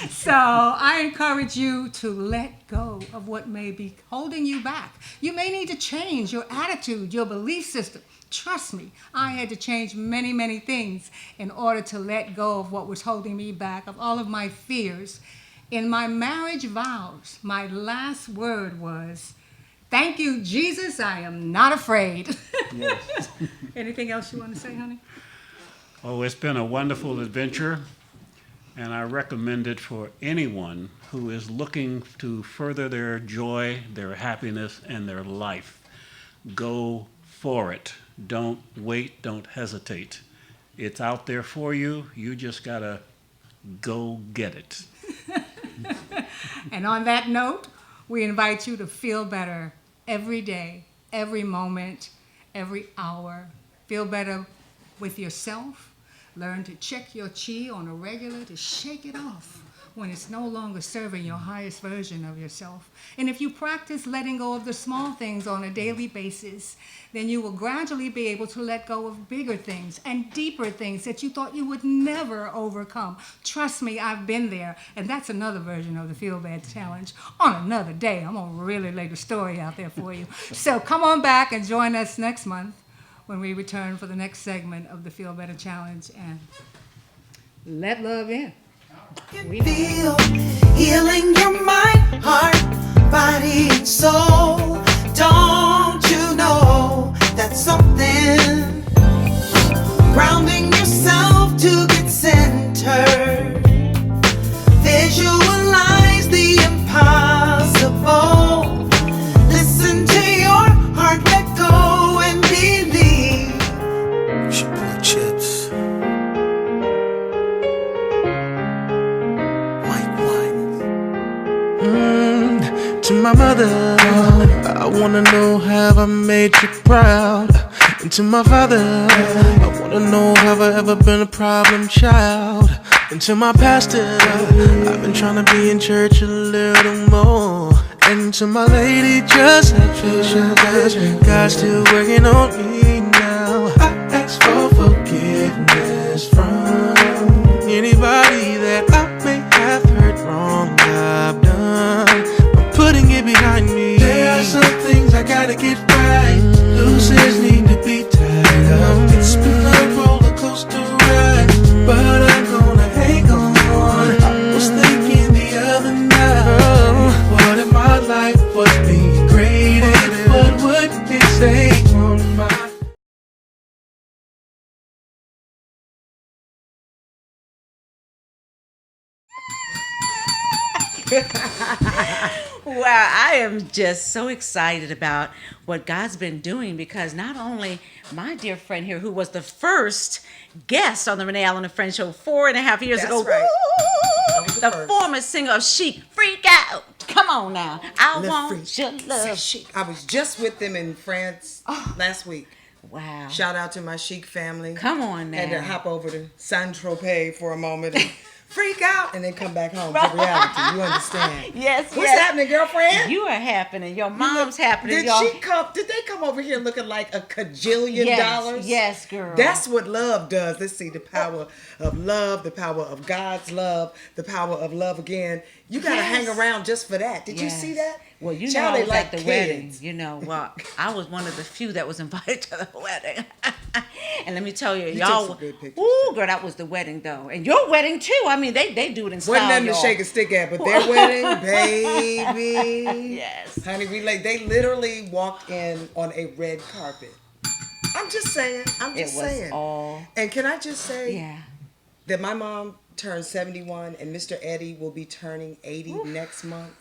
Speaker 4: So I encourage you to let go of what may be holding you back. You may need to change your attitude, your belief system. Trust me, I had to change many, many things in order to let go of what was holding me back, of all of my fears. In my marriage vows, my last word was, "Thank you, Jesus, I am not afraid."
Speaker 5: Yes.
Speaker 4: Anything else you want to say, honey?
Speaker 5: Oh, it's been a wonderful adventure, and I recommend it for anyone who is looking to further their joy, their happiness, and their life. Go for it. Don't wait, don't hesitate. It's out there for you. You just gotta go get it.
Speaker 4: And on that note, we invite you to feel better every day, every moment, every hour. Feel better with yourself. Learn to check your chi on a regular, to shake it off when it's no longer serving your highest version of yourself. And if you practice letting go of the small things on a daily basis, then you will gradually be able to let go of bigger things and deeper things that you thought you would never overcome. Trust me, I've been there. And that's another version of the Feel Bad Challenge. On another day, I'm going to really lay the story out there for you. So come on back and join us next month when we return for the next segment of the Feel Better Challenge and let love in. We
Speaker 3: Feel healing your mind, heart, body, and soul. Don't you know that's something? Grounding yourself to get centered. Visualize the impossible. Listen to your heart, let go and believe. Sugar chips. To my mother, I wanna know have I made you proud. And to my father, I wanna know have I ever been a problem child. And to my pastor, I've been trying to be in church a little more. And to my lady, just have patience, God's still working on me now. I ask for forgiveness from anybody that I may have hurt wrong. I've done, I'm putting it behind me. There are some things I gotta get right. Loose ends need to be tied up. It's been a roller coaster ride, but I'm gonna hang on. I was thinking the other night, what if my life was being graded? What would it say on my
Speaker 1: Well, I am just so excited about what God's been doing because not only my dear friend here, who was the first guest on the Renee Allen and Friends show 4.5 years
Speaker 2: That's
Speaker 1: ago,
Speaker 2: right.
Speaker 1: woo,
Speaker 2: I was the
Speaker 1: the
Speaker 2: first.
Speaker 1: former singer of Chic, Freak Out. Come on now. I
Speaker 2: Live
Speaker 1: want
Speaker 2: free.
Speaker 1: your love.
Speaker 2: I was just with them in France last week.
Speaker 1: Wow.
Speaker 2: Shout out to my Chic family.
Speaker 1: Come on now.
Speaker 2: Had to hop over to Saint Tropez for a moment and freak out and then come back home to reality. You understand?
Speaker 1: Yes,
Speaker 2: What's
Speaker 1: yes.
Speaker 2: happening, girlfriend?
Speaker 1: You are happening. Your mom's happening.
Speaker 2: Did
Speaker 1: y'all.
Speaker 2: she come? Did they come over here looking like a cajillion
Speaker 1: Yes,
Speaker 2: dollars?
Speaker 1: yes, girl.
Speaker 2: That's what love does. Let's see the power of love, the power of God's love, the power of love again. You gotta
Speaker 1: Yes.
Speaker 2: hang around just for that. Did you
Speaker 1: Yes.
Speaker 2: see that?
Speaker 1: Well, you know,
Speaker 2: Child,
Speaker 1: I
Speaker 2: they
Speaker 1: was
Speaker 2: like
Speaker 1: at the
Speaker 2: kids.
Speaker 1: wedding. You know, well, I was one of the few that was invited to the wedding. And let me tell you,
Speaker 2: took
Speaker 1: y'all.
Speaker 2: some good pictures,
Speaker 1: Ooh, girl, that was the wedding though, and your wedding too. I mean, they do it in style.
Speaker 2: Wasn't nothing
Speaker 1: y'all.
Speaker 2: to shake a stick at, but their wedding, baby.
Speaker 1: Yes.
Speaker 2: Honey, they literally walked in on a red carpet. I'm just saying. I'm
Speaker 1: It
Speaker 2: just
Speaker 1: was
Speaker 2: saying.
Speaker 1: all.
Speaker 2: And can I just say
Speaker 1: Yeah.
Speaker 2: that my mom turned 71 and Mr. Eddie will be turning 80 next month?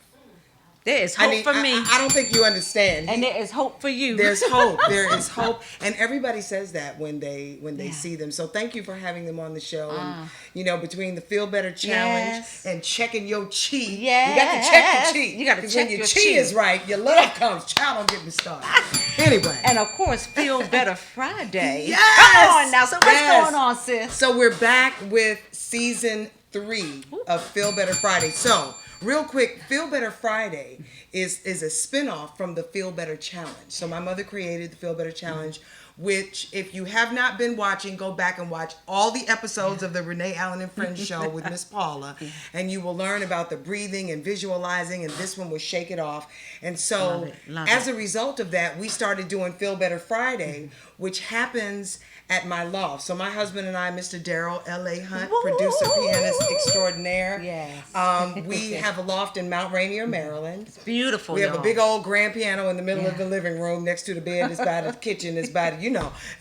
Speaker 1: There is hope for me,
Speaker 2: I don't think you understand.
Speaker 1: and there is hope for you.
Speaker 2: There's hope. There is hope, and everybody says that when they
Speaker 1: Yeah.
Speaker 2: see them. So thank you for having them on the show. And between the Feel Better Challenge
Speaker 1: Yes.
Speaker 2: and checking your chi, you got to
Speaker 1: Yes.
Speaker 2: check your chi.
Speaker 1: You gotta
Speaker 2: 'Cause
Speaker 1: check
Speaker 2: when your
Speaker 1: your
Speaker 2: chi
Speaker 1: chi.
Speaker 2: is right, your love comes. Child, don't get me started. Anyway,
Speaker 1: And of course, Feel Better Friday.
Speaker 2: Yes!
Speaker 1: Come on now. So what's
Speaker 2: Yes!
Speaker 1: going on, sis?
Speaker 2: so we're back with season 3 of Feel Better Friday. So real quick, Feel Better Friday is a spinoff from the Feel Better Challenge. So my mother created the Feel Better Challenge, which if you have not been watching, go back and watch all the episodes of the Renee Allen and Friends show with Miss Paula, and you will learn about the breathing and visualizing, and this one was Shake It Off. And so
Speaker 1: Love
Speaker 2: as
Speaker 1: it.
Speaker 2: a result of that, we started doing Feel Better Friday, which happens at my loft. So my husband and I, Mr. Daryl L.A. Hunt, producer, pianist extraordinaire.
Speaker 1: Yes.
Speaker 2: We have a loft in Mount Rainier, Maryland.
Speaker 1: Beautiful.
Speaker 2: We have a
Speaker 1: y'all.
Speaker 2: big old grand piano in the middle of
Speaker 1: Yeah.
Speaker 2: the living room, next to the bed, is by the kitchen, is by the,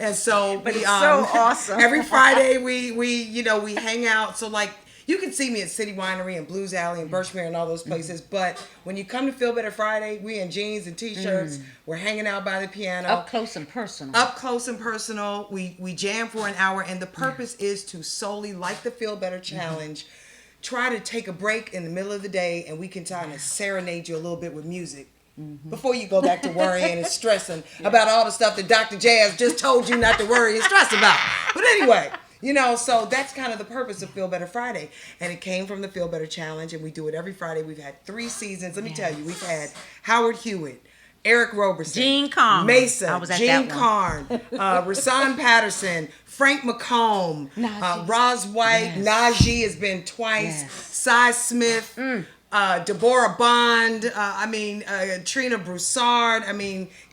Speaker 2: And so
Speaker 1: But
Speaker 2: we,
Speaker 1: it's so awesome.
Speaker 2: Every Friday we hang out. So like you can see me at City Winery and Blues Alley and Birchmere and all those places. But when you come to Feel Better Friday, we in jeans and t-shirts. We're hanging out by the piano.
Speaker 1: Up close and personal.
Speaker 2: Up close and personal. We jam for an hour, and the purpose is to solely, like the Feel Better Challenge, try to take a break in the middle of the day, and we can kind of serenade you a little bit with music. Before you go back to worrying and stressing about all the stuff that Dr. Jazz just told you not to worry and stress about. But anyway, so that's kind of the purpose of Feel Better Friday. And it came from the Feel Better Challenge, and we do it every Friday. We've had 3 seasons. Let me tell you, we've had Howard Hewitt, Eric Roberson,
Speaker 1: Gene Carn.
Speaker 2: Mesa,
Speaker 1: I was at
Speaker 2: Gene
Speaker 1: that
Speaker 2: Carn, Rasan Patterson, Frank McComb,
Speaker 1: Najee.
Speaker 2: Roz White,
Speaker 1: Yes.
Speaker 2: Najee has been twice,
Speaker 1: Yes.
Speaker 2: Cy Smith, Deborah Bond, Trina Broussard,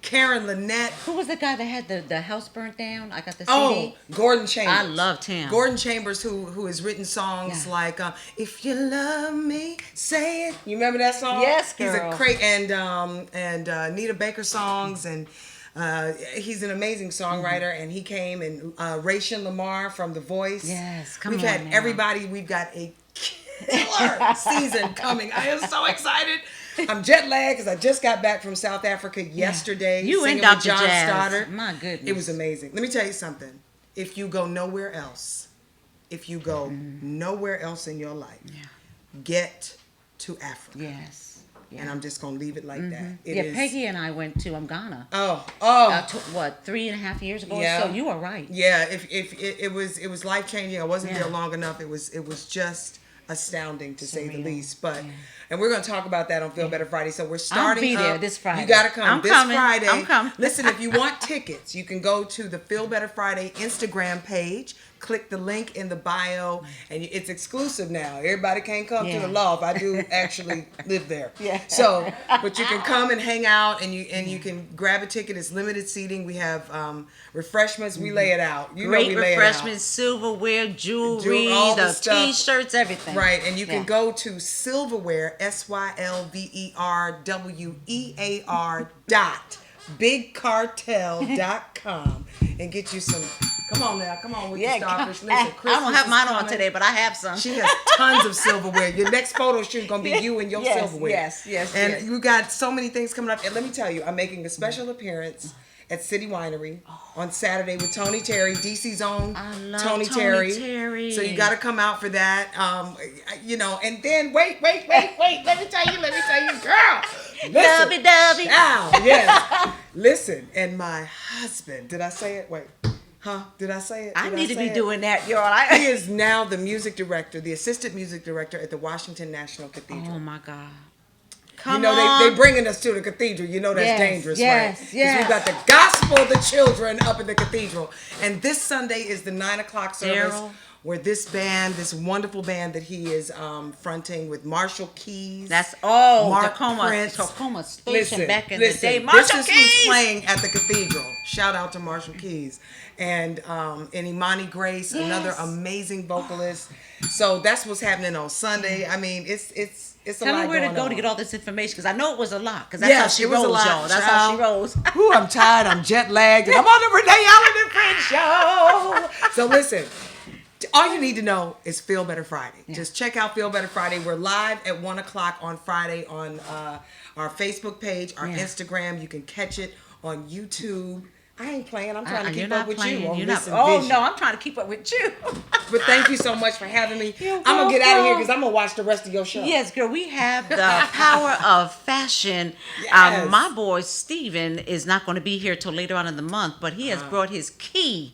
Speaker 2: Karen Lynette.
Speaker 1: Who was the guy that had the house burnt down? I got the CD.
Speaker 2: Oh, Gordon Chambers.
Speaker 1: I loved him.
Speaker 2: Gordon Chambers, who has written songs
Speaker 1: Yeah.
Speaker 2: like "If You Love Me, Say It." You remember that song?
Speaker 1: Yes,
Speaker 2: He's
Speaker 1: girl.
Speaker 2: a great and Nita Baker songs, and he's an amazing songwriter. And he came, and Rachel Lamar from The Voice.
Speaker 1: Yes, come
Speaker 2: We've
Speaker 1: on
Speaker 2: had
Speaker 1: now.
Speaker 2: everybody. We've got a killer season coming. I am so excited. I'm jet lagged because I just got back from South Africa yesterday.
Speaker 1: You and
Speaker 2: singing with
Speaker 1: Dr.
Speaker 2: John
Speaker 1: Jazz.
Speaker 2: Stoddard.
Speaker 1: My goodness.
Speaker 2: It was amazing. Let me tell you something. If you go nowhere else, nowhere else in your life, get to Africa.
Speaker 1: Yes. Yeah.
Speaker 2: And I'm just going to leave it like that. It
Speaker 1: Yeah,
Speaker 2: is-
Speaker 1: Peggy and I went to Ghana.
Speaker 2: Oh.
Speaker 1: 3.5 years ago?
Speaker 2: Yeah.
Speaker 1: So you are right.
Speaker 2: Yeah, if it was life changing. I wasn't
Speaker 1: Yeah.
Speaker 2: there long enough. It was just astounding to say the
Speaker 1: Surreal.
Speaker 2: least. But and we're going to talk about that on Feel Better Friday. So we're starting.
Speaker 1: be there
Speaker 2: up-
Speaker 1: this Friday.
Speaker 2: You got to come
Speaker 1: I'm
Speaker 2: this
Speaker 1: coming.
Speaker 2: Friday.
Speaker 1: I'm coming.
Speaker 2: Listen, if you want tickets, you can go to the Feel Better Friday Instagram page. Click the link in the bio, and it's exclusive now. Everybody can't come to
Speaker 1: Yeah.
Speaker 2: the loft. I do actually live there.
Speaker 1: Yeah.
Speaker 2: So, but you can come and hang out, and you can grab a ticket. It's limited seating. We have refreshments. We lay it out. You know
Speaker 1: Great
Speaker 2: we lay it out.
Speaker 1: refreshments, silverware, jewelry,
Speaker 2: all the
Speaker 1: the
Speaker 2: stuff.
Speaker 1: t-shirts, everything.
Speaker 2: Right, and you can
Speaker 1: Yeah.
Speaker 2: go to Silverware, SYLVERWEAR bigcartel.com and get you some Come on now, come on with
Speaker 1: Yeah,
Speaker 2: the starfish.
Speaker 1: I
Speaker 2: Listen,
Speaker 1: don't
Speaker 2: Christmas
Speaker 1: have
Speaker 2: is
Speaker 1: mine on
Speaker 2: coming.
Speaker 1: today, but I have some.
Speaker 2: She has tons of silverware. Your next photo shoot is gonna be you and your
Speaker 1: Yes,
Speaker 2: silverware.
Speaker 1: yes,
Speaker 2: And
Speaker 1: yes.
Speaker 2: you got so many things coming up. And let me tell you, I'm making a special appearance at City Winery on Saturday with Tony Terry, DC's own
Speaker 1: I love
Speaker 2: Tony
Speaker 1: Tony
Speaker 2: Terry.
Speaker 1: Terry.
Speaker 2: So you got to come out for that. And then wait. Let me tell you, girl. Listen.
Speaker 1: Lovey-dovey.
Speaker 2: Now, yes. Listen, and my husband. Did I say it? Wait. Huh? Did I say it?
Speaker 1: I
Speaker 2: Did
Speaker 1: need to
Speaker 2: say
Speaker 1: be
Speaker 2: it?
Speaker 1: doing that, y'all.
Speaker 2: He is now the music director, the assistant music director at the Washington National Cathedral.
Speaker 1: Oh my God.
Speaker 2: You know, they bringing us to the cathedral. You know that's
Speaker 4: Yes,
Speaker 2: dangerous,
Speaker 4: yes,
Speaker 2: right?
Speaker 4: yes.
Speaker 2: We got the gospel of the children up in the cathedral. And this Sunday is the 9:00 service
Speaker 1: Daryl.
Speaker 2: where this band, this wonderful band that he is fronting with Marshall Keys.
Speaker 1: That's
Speaker 2: Mark
Speaker 1: Tacoma
Speaker 2: Prince.
Speaker 1: Station
Speaker 2: Listen,
Speaker 1: back in the day.
Speaker 2: this
Speaker 1: Marshall
Speaker 2: is who's
Speaker 1: Keys.
Speaker 2: playing at the cathedral. Shout out to Marshall Keys. And Imani Grace, another amazing vocalist. So that's what's happening on Sunday. I mean, it's a
Speaker 1: Tell
Speaker 2: lot
Speaker 1: me where to
Speaker 2: going
Speaker 1: go
Speaker 2: on.
Speaker 1: to get all this information, because I know it was a lot, because that's how
Speaker 2: Yes,
Speaker 1: she
Speaker 2: it was a
Speaker 1: rolls,
Speaker 2: lot,
Speaker 1: y'all. That's how she
Speaker 2: child.
Speaker 1: rolls.
Speaker 2: Ooh, I'm tired. I'm jet lagged, and I'm on the Renee Allen and Friends show. So listen, all you need to know is Feel Better Friday. Just check out Feel Better Friday. We're live at 1:00 on Friday on our Facebook page, our Instagram. You can catch it on YouTube. I ain't playing. I'm trying to
Speaker 1: You're
Speaker 2: keep
Speaker 1: not
Speaker 2: up with
Speaker 1: playing.
Speaker 2: you on
Speaker 1: You're
Speaker 2: this
Speaker 1: not. Oh
Speaker 2: vision.
Speaker 1: no, I'm trying to keep up with you.
Speaker 2: But thank you so much for having me.
Speaker 1: You're
Speaker 2: I'm gonna get out of here
Speaker 1: welcome.
Speaker 2: because I'm gonna watch the rest of your show.
Speaker 1: Yes, girl, we have the power of fashion.
Speaker 2: Yes.
Speaker 1: My boy Steven is not going to be here till later on in the month, but he has brought his key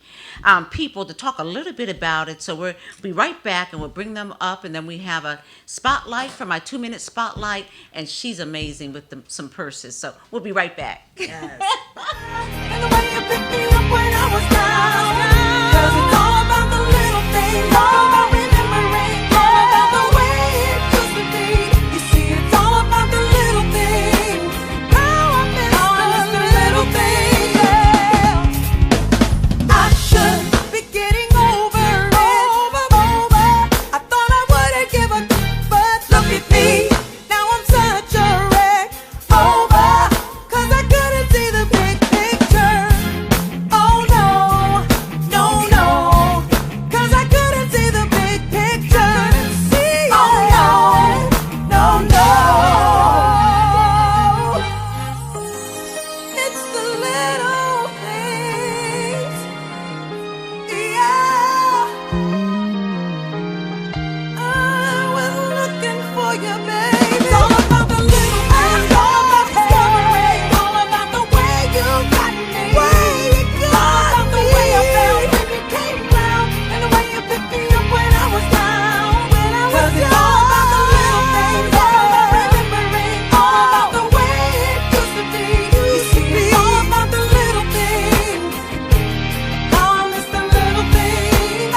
Speaker 1: people to talk a little bit about it. So we'll be right back, and we'll bring them up, and then we have a spotlight for my 2-minute spotlight, and she's amazing with some purses. So we'll be right back.
Speaker 2: Yes.
Speaker 3: And the way you picked me up when I was down. 'Cause it's all about the little things, all about remembering, all about the way it used to be. You see, it's all about the little things. Now I miss the little things. Yeah. I should be getting over it. I thought I wouldn't give a but look at me. Now I'm such a wreck. Over. 'Cause I couldn't see the big picture. Oh no, no, no. 'Cause I couldn't see the big picture. Oh no, no, no. It's the little things. Yeah. I was looking for you, baby. It's all about the little things. All about discovering. All about the way you got me. All about the way I felt when you came round, and the way you picked me up when I was down. 'Cause it's all about the little things. All about remembering. All about the way it used to be. You see, it's all about the little things. Oh, it's the little things.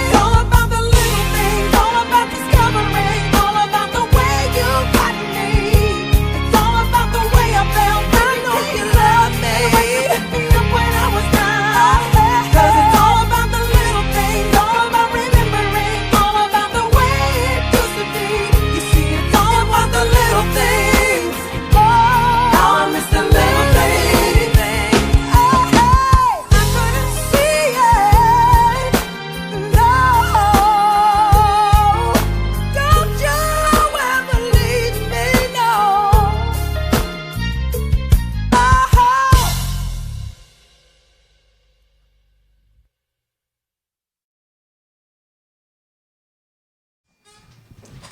Speaker 3: It's all about the little things. All about discovering. All about the way you got me. It's all about the way I felt. I know you love me. The way you picked me up when I was down. 'Cause it's all about the little things. All about remembering. All about the way it used to be. You see, it's all about the little things. Oh, I miss the little things. I couldn't see it. No, don't you ever leave me, no. Oh.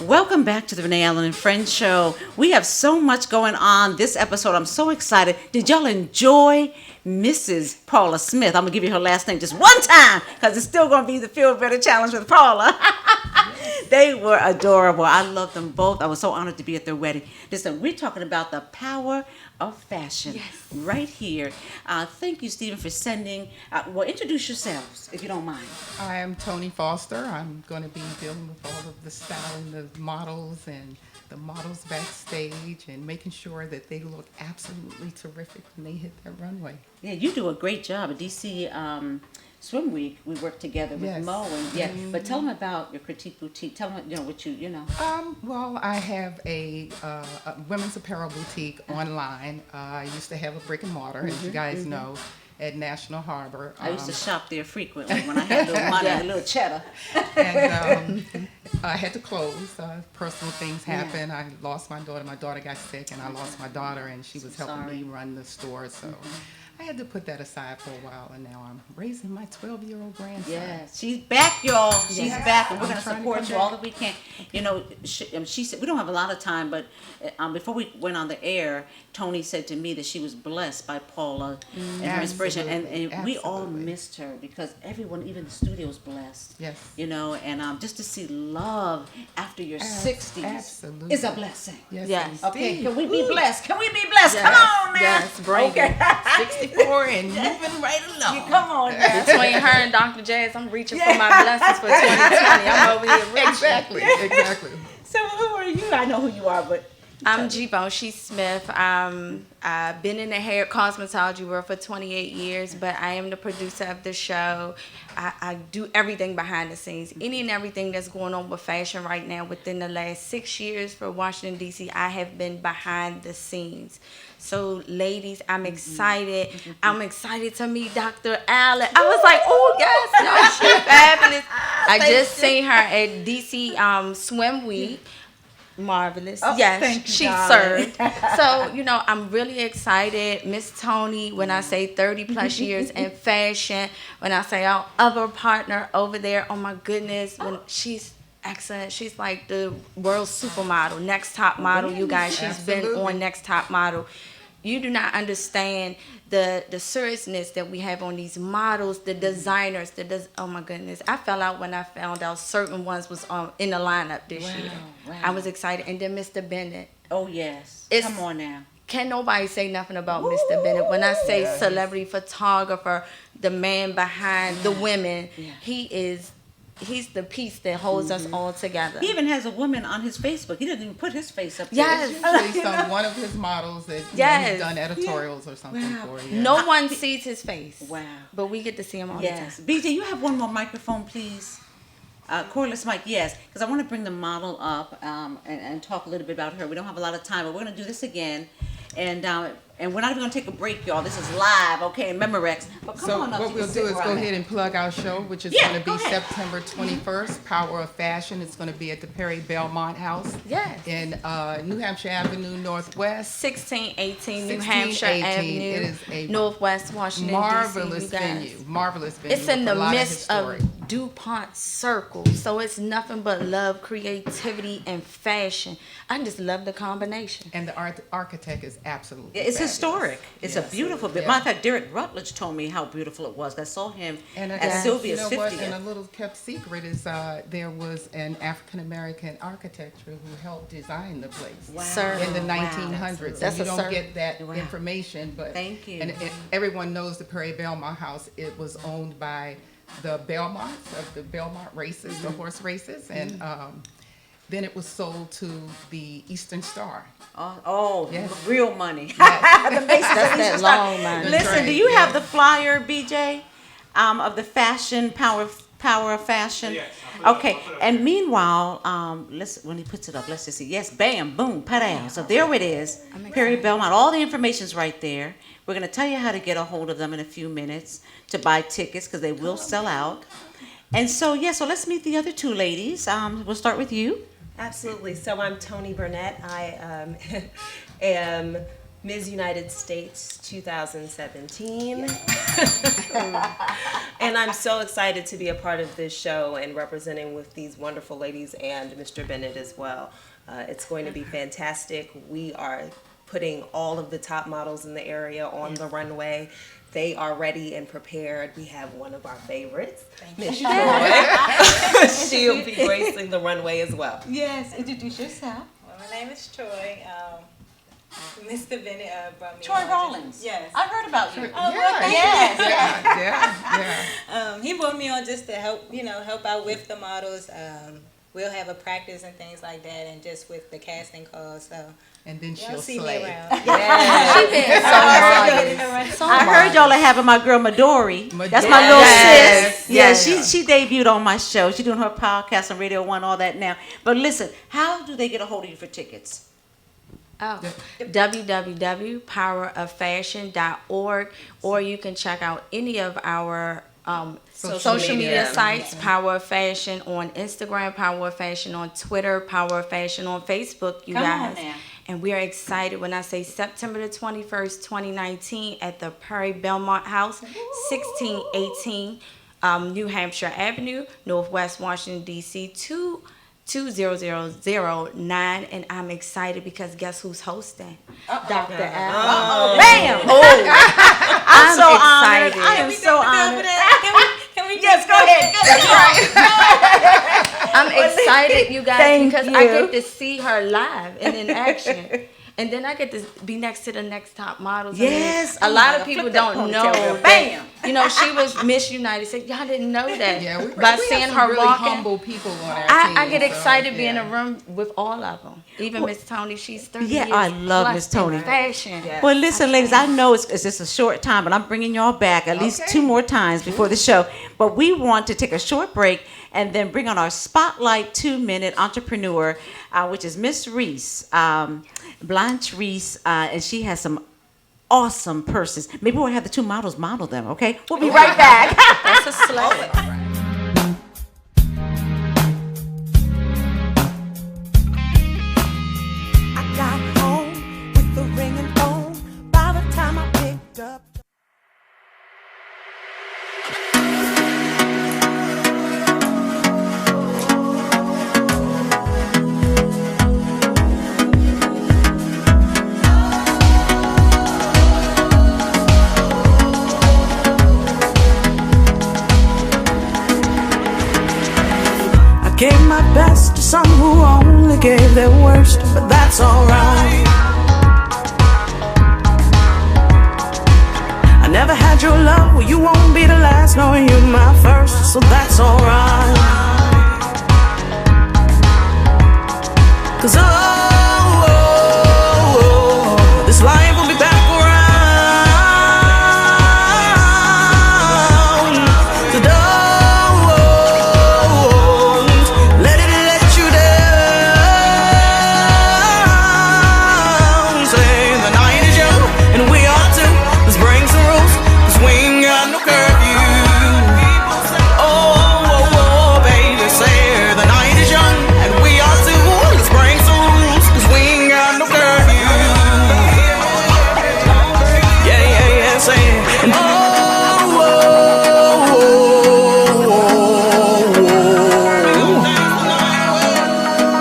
Speaker 1: Welcome back to the Renee Allen and Friends show. We have so much going on this episode. I'm so excited. Did y'all enjoy Mrs. Paula Smith? I'm going to give you her last name just one time, because it's still going to be the Feel Better Challenge with Paula. They were adorable. I love them both. I was so honored to be at their wedding. Listen, we're talking about the power of fashion right here. Thank you, Stephen, for sending. Well, introduce yourselves, if you don't mind.
Speaker 6: I am Tony Foster. I'm going to be dealing with all of the styling of models and the models backstage and making sure that they look absolutely terrific when they hit that runway.
Speaker 1: Yeah, you do a great job at DC Swim Week. We work together with
Speaker 6: Yes.
Speaker 1: Mo, and but tell them about your critique boutique. Tell them, what you know.
Speaker 6: Well, I have a women's apparel boutique online. I used to have a brick and mortar, as you guys know. at National Harbor.
Speaker 1: I used to shop there frequently when I had a little money, a little cheddar.
Speaker 6: And I had to close. Personal things happened. I lost my daughter. My daughter got sick, and I lost my daughter, and she was helping me run the store. So I had to put that aside for a while, and now I'm raising my 12-year-old grandson.
Speaker 1: Yes, she's back, y'all. She's back, and we're going to
Speaker 6: trying to
Speaker 1: support
Speaker 6: come
Speaker 1: you all
Speaker 6: back.
Speaker 1: that we can. You know, she said, we don't have a lot of time, but before we went on the air, Tony said to me that she was blessed by Paula and her inspiration. And we all
Speaker 6: Absolutely.
Speaker 1: missed her because everyone, even the studio's blessed.
Speaker 6: Yes.
Speaker 1: You know, and just to see love after your 60s
Speaker 6: Absolutely.
Speaker 1: is a blessing.
Speaker 6: Yes.
Speaker 7: Yes.
Speaker 1: Okay,
Speaker 6: indeed.
Speaker 1: can we be blessed? Can we be blessed? Come on now.
Speaker 7: Yes, bring
Speaker 1: Okay.
Speaker 7: it.
Speaker 6: 64 and moving right along.
Speaker 1: Come on now.
Speaker 7: Between her and Dr. Jazz, I'm reaching for my blessings for 2020. I'm over here reaching.
Speaker 6: Exactly.
Speaker 1: So who are you? I know who you are, but
Speaker 7: I'm G-Bone. She's Smith. I've been in the hair cosmetology world for 28 years, but I am the producer of the show. I do everything behind the scenes. Any and everything that's going on with fashion right now within the last 6 years for Washington, D.C., I have been behind the scenes. So, ladies, I'm excited. I'm excited to meet Dr. Allen. I was like, oh, yes, no, she's fabulous. I just seen her at D.C. Swim Week. Marvelous. Yes,
Speaker 1: thank you,
Speaker 7: she
Speaker 1: darling.
Speaker 7: served. So, you know, I'm really excited. Miss Tony, when I say 30 plus years in fashion, when I say our other partner over there, oh my goodness, when she's excellent. She's like the world supermodel, next top model, you guys. She's been
Speaker 6: Absolutely.
Speaker 7: on next top model. You do not understand the seriousness that we have on these models, the designers, oh my goodness. I fell out when I found out certain ones was in the lineup this year.
Speaker 1: wow.
Speaker 7: I was excited. And then Mr. Bennett.
Speaker 1: oh yes.
Speaker 7: It's-
Speaker 1: Come on now.
Speaker 7: Can nobody say nothing about Mr. Bennett? When I say celebrity photographer, the man behind the women, he's the piece that holds us all together.
Speaker 1: He even has a woman on his Facebook. He didn't even put his face up there.
Speaker 7: Yes.
Speaker 6: Usually one of his models that
Speaker 7: Yes.
Speaker 6: he's done editorials or something for. Yeah.
Speaker 7: No one sees his face.
Speaker 1: Wow.
Speaker 7: But we get to see him all
Speaker 1: Yes.
Speaker 7: the time.
Speaker 1: BJ, you have one more microphone, please. Cordless mic, yes, because I want to bring the model up and talk a little bit about her. We don't have a lot of time, but we're going to do this again. And we're not even going to take a break, y'all. This is live, okay, in Memorex. But come
Speaker 6: So
Speaker 1: on up.
Speaker 6: what
Speaker 1: you
Speaker 6: we'll
Speaker 1: can
Speaker 6: do
Speaker 1: sit
Speaker 6: is
Speaker 1: where
Speaker 6: go
Speaker 1: I'm
Speaker 6: ahead
Speaker 1: at.
Speaker 6: and plug our show, which is
Speaker 1: Yeah,
Speaker 6: going to
Speaker 1: go
Speaker 6: be
Speaker 1: ahead.
Speaker 6: September 21st. Power of Fashion. It's going to be at the Perry Belmont House
Speaker 7: Yes.
Speaker 6: in New Hampshire Avenue Northwest.
Speaker 7: 1618 New
Speaker 6: 1618.
Speaker 7: Hampshire Avenue,
Speaker 6: It is a
Speaker 7: Northwest Washington,
Speaker 6: Marvelous
Speaker 7: D.C. you guys.
Speaker 6: venue. Marvelous venue.
Speaker 7: It's in
Speaker 6: with a
Speaker 7: the
Speaker 6: lot
Speaker 7: midst
Speaker 6: history.
Speaker 7: of DuPont Circle, so it's nothing but love, creativity, and fashion. I just love the combination.
Speaker 6: And the architect is absolutely
Speaker 1: Yeah, it's
Speaker 6: fabulous.
Speaker 1: historic. It's a
Speaker 6: Yes.
Speaker 1: beautiful bit.
Speaker 6: Yeah.
Speaker 1: Matter of fact, Derek Rutledge told me how beautiful it was. I saw him
Speaker 6: And
Speaker 1: at Sylvia's
Speaker 6: you know what?
Speaker 1: 50th.
Speaker 6: And a little kept secret is there was an African American architecture who helped design the place
Speaker 7: Sir.
Speaker 6: in the
Speaker 1: Wow.
Speaker 6: 1900s.
Speaker 7: That's
Speaker 6: and you
Speaker 7: a
Speaker 6: don't
Speaker 7: sir.
Speaker 6: get that
Speaker 1: Wow.
Speaker 6: information, but
Speaker 1: Thank you.
Speaker 6: And everyone knows the Perry Belmont House. It was owned by the Belmonts of the Belmont races, the horse races, and then it was sold to the Eastern Star.
Speaker 1: Oh,
Speaker 6: Yes.
Speaker 1: real money.
Speaker 6: Yes.
Speaker 1: The Macy's
Speaker 7: That's
Speaker 1: of
Speaker 7: that
Speaker 1: Eastern Star.
Speaker 7: long money.
Speaker 1: Listen,
Speaker 6: That's
Speaker 1: do
Speaker 6: right,
Speaker 1: you have
Speaker 6: yeah.
Speaker 1: the flyer, BJ, of the fashion power of fashion?
Speaker 8: Yes, I'll put it
Speaker 1: Okay,
Speaker 8: up, I'll put it up.
Speaker 1: and meanwhile, when he puts it up, let's just see. Yes, bam, boom, pa-down. So there it is. Perry Belmont. All the information's right there. We're going to tell you how to get a hold of them in a few minutes to buy tickets because they will sell out. And so, so let's meet the other two ladies. We'll start with you.
Speaker 9: Absolutely. So I'm Tony Burnett. I am Ms. United States 2017. And I'm so excited to be a part of this show and representing with these wonderful ladies and Mr. Bennett as well. It's going to be fantastic. We are putting all of the top models in the area on the runway. They are ready and prepared. We have one of our favorites, Miss Troy. She'll be gracing the runway as well.
Speaker 1: Yes, introduce yourself.
Speaker 10: Well, my name is Troy. Mr. Bennett brought me
Speaker 1: Troy
Speaker 10: on.
Speaker 1: Rollins.
Speaker 10: Yes.
Speaker 1: I've heard about you.
Speaker 6: Yeah.
Speaker 10: He brought me on just to help out with the models. We'll have a practice and things like that, and just with the casting calls. So
Speaker 6: And then
Speaker 10: you'll
Speaker 6: she'll
Speaker 10: see
Speaker 6: slay.
Speaker 10: me around.
Speaker 7: She been so marvelous. So
Speaker 1: I heard y'all are having my girl Midori. That's my little
Speaker 6: Yes.
Speaker 1: sis. Yeah,
Speaker 6: Yes.
Speaker 1: she debuted on my show. She's doing her podcast on Radio 1, all that now. But listen, how do they get a hold of you for tickets?
Speaker 7: Oh, www.poweroffashion.org, or you can check out any of our social media sites. Power of Fashion on Instagram, Power of Fashion on Twitter, Power of Fashion on Facebook, you
Speaker 1: Come on
Speaker 7: guys.
Speaker 1: now.
Speaker 7: And we are excited when I say September the 21st, 2019 at the Perry Belmont House, 1618 New Hampshire Avenue, Northwest Washington, D.C. 20009, and I'm excited because guess who's hosting? Dr. Al.
Speaker 1: Bam!
Speaker 7: I'm
Speaker 1: so
Speaker 7: excited.
Speaker 1: honored. I am so honored.
Speaker 10: Can we
Speaker 1: Yes, go ahead.
Speaker 7: I'm excited, you guys,
Speaker 1: Thank
Speaker 7: because
Speaker 1: you.
Speaker 7: I get to see her live and in action. And then I get to be next to the next top models.
Speaker 1: Yes.
Speaker 7: A
Speaker 1: Oh
Speaker 7: lot
Speaker 1: my
Speaker 7: of
Speaker 1: God.
Speaker 7: people
Speaker 1: Flip that
Speaker 7: don't
Speaker 1: ponytail,
Speaker 7: know
Speaker 1: girl.
Speaker 7: that,
Speaker 1: Bam.
Speaker 7: you know, she was Miss United States. Y'all didn't know that.
Speaker 6: Yeah, we
Speaker 7: By
Speaker 6: have
Speaker 7: seeing
Speaker 6: some
Speaker 7: her
Speaker 6: really
Speaker 7: walking.
Speaker 6: humble people on our
Speaker 7: I
Speaker 6: team.
Speaker 7: get excited
Speaker 6: so,
Speaker 7: being in
Speaker 6: yeah.
Speaker 7: a room with all of them. Even Miss Tony, she's 30
Speaker 1: Yeah,
Speaker 7: years
Speaker 1: I love
Speaker 7: plus
Speaker 1: Miss Tony.
Speaker 7: in fashion.
Speaker 1: Well, listen, ladies, I know it's just a short time, but I'm bringing y'all back at least
Speaker 6: Okay.
Speaker 1: 2 more times before the show. But we want to take a short break and then bring on our Spotlight 2-minute entrepreneur, which is Miss Reese, Blanche Reese, and she has some awesome purses. Maybe we'll have the 2 models model them, okay? We'll be right back.
Speaker 7: That's a slay.
Speaker 3: I got home with the ringing phone. By the time I picked up. I gave my best to some who only gave their worst, but that's alright. I never had your love, well you won't be the last, no you my first, so that's alright. 'Cause this life will be back around. So don't let it let you down. Say the night is young and we are too. Let's bring some rules, 'cause we ain't got no curfew. Oh, baby, say the night is young and we are too. Let's bring some rules, 'cause we ain't got no curfew. Yeah, yeah, yeah, say and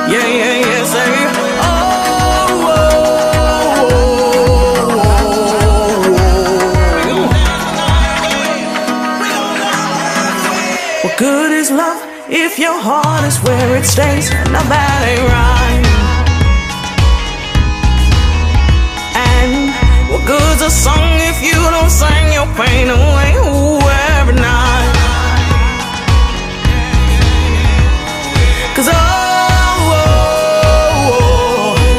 Speaker 3: yeah, yeah, yeah, say what good is love if your heart is where it stays? Now that ain't right. And what good's a song if you don't sing your pain away every night? 'Cause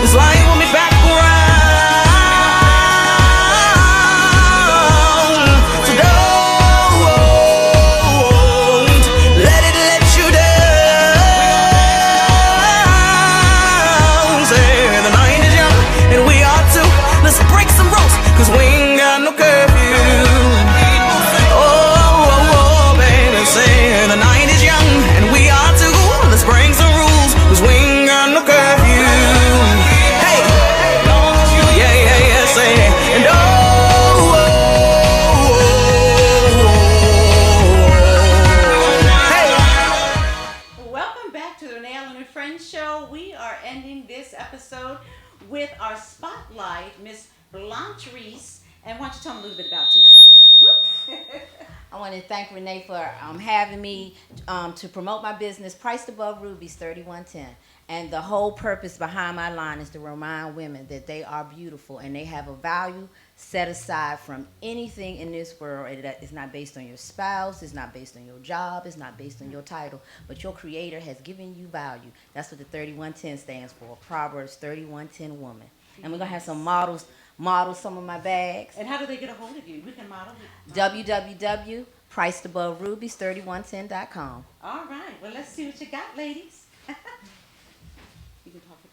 Speaker 3: this life will be back around. So don't let it let you down. Say the night is young and we are too. Let's break some rules, 'cause we ain't got no curfew. Oh, baby, say the night is young and we are too. Let's bring some rules, 'cause we ain't got no curfew. Hey, yeah, yeah, yeah, say and
Speaker 1: Welcome back to the Renee Allen and Friends show. We are ending this episode with our Spotlight, Miss Blanche Reese. And why don't you tell them a little bit about you?
Speaker 8: I want to thank Renee for having me to promote my business, Priced Above Rubies 3110. And the whole purpose behind my line is to remind women that they are beautiful and they have a value set aside from anything in this world. It's not based on your spouse, it's not based on your job, it's not based on your title, but your creator has given you value. That's what the 3110 stands for, Proverbs 3110 woman. And we're going to have some model some of my bags.
Speaker 1: And how do they get a hold of you? We can model.
Speaker 8: www.pricedaboverubies3110.com.
Speaker 1: All right. Well, let's see what you got, ladies. You can talk about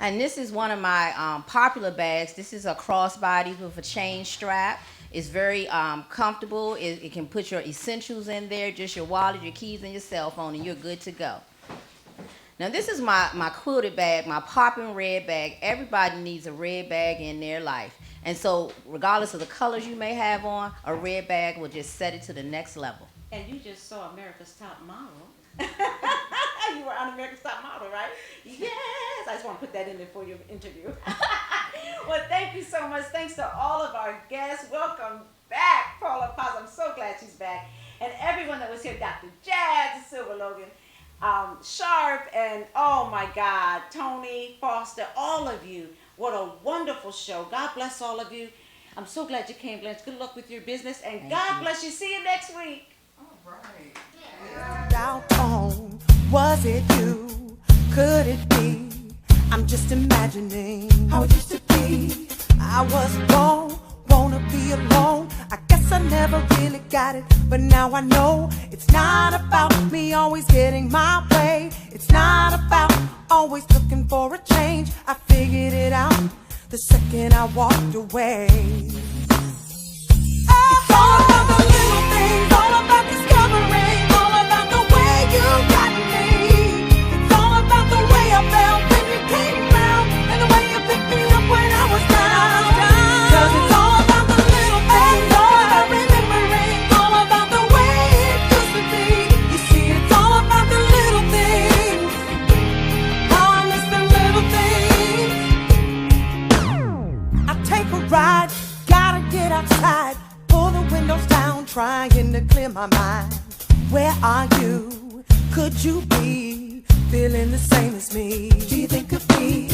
Speaker 8: And this is one of my popular bags. This is a crossbody with a chain strap. It's very comfortable. It can put your essentials in there, just your wallet, your keys, and your cell phone, and you're good to go. Now this is my quilted bag, my popping red bag. Everybody needs a red bag in their life. And so regardless of the colors you may have on, a red bag will just set it to the next level.
Speaker 1: And you just saw America's Top Model. You were on America's Top Model, right? Yes. I just want to put that in there for your interview. Well, thank you so much. Thanks to all of our guests. Welcome back, Paula Paz. I'm so glad she's back. And everyone that was here, Dr. Jazz, Silver Logan, Sharp, and oh my God, Tony, Foster, all of you. What a wonderful show. God bless all of you. I'm so glad you came, Blanche. Good luck with your business, and God bless you. See you next week.
Speaker 6: All right.
Speaker 3: Doubt on, was it you? Could it be? I'm just imagining how it used to be. I was wrong, wanna be alone. I guess I never really got it, but now I know it's not about me always getting my way. It's not about always looking for a change. I figured it out the second I walked away. It's all about the little things, all about discovering, all about the way you got me. It's all about the way I felt when you came around, and the way you picked me up when I was down. 'Cause it's all about the little things, all about remembering, all about the way it used to be. You see, it's all about the little things. Oh, I miss the little things. I take a ride, gotta get outside, pull the windows down, trying to clear my mind. Where are you? Could you be feeling the same as me? Do you think of me?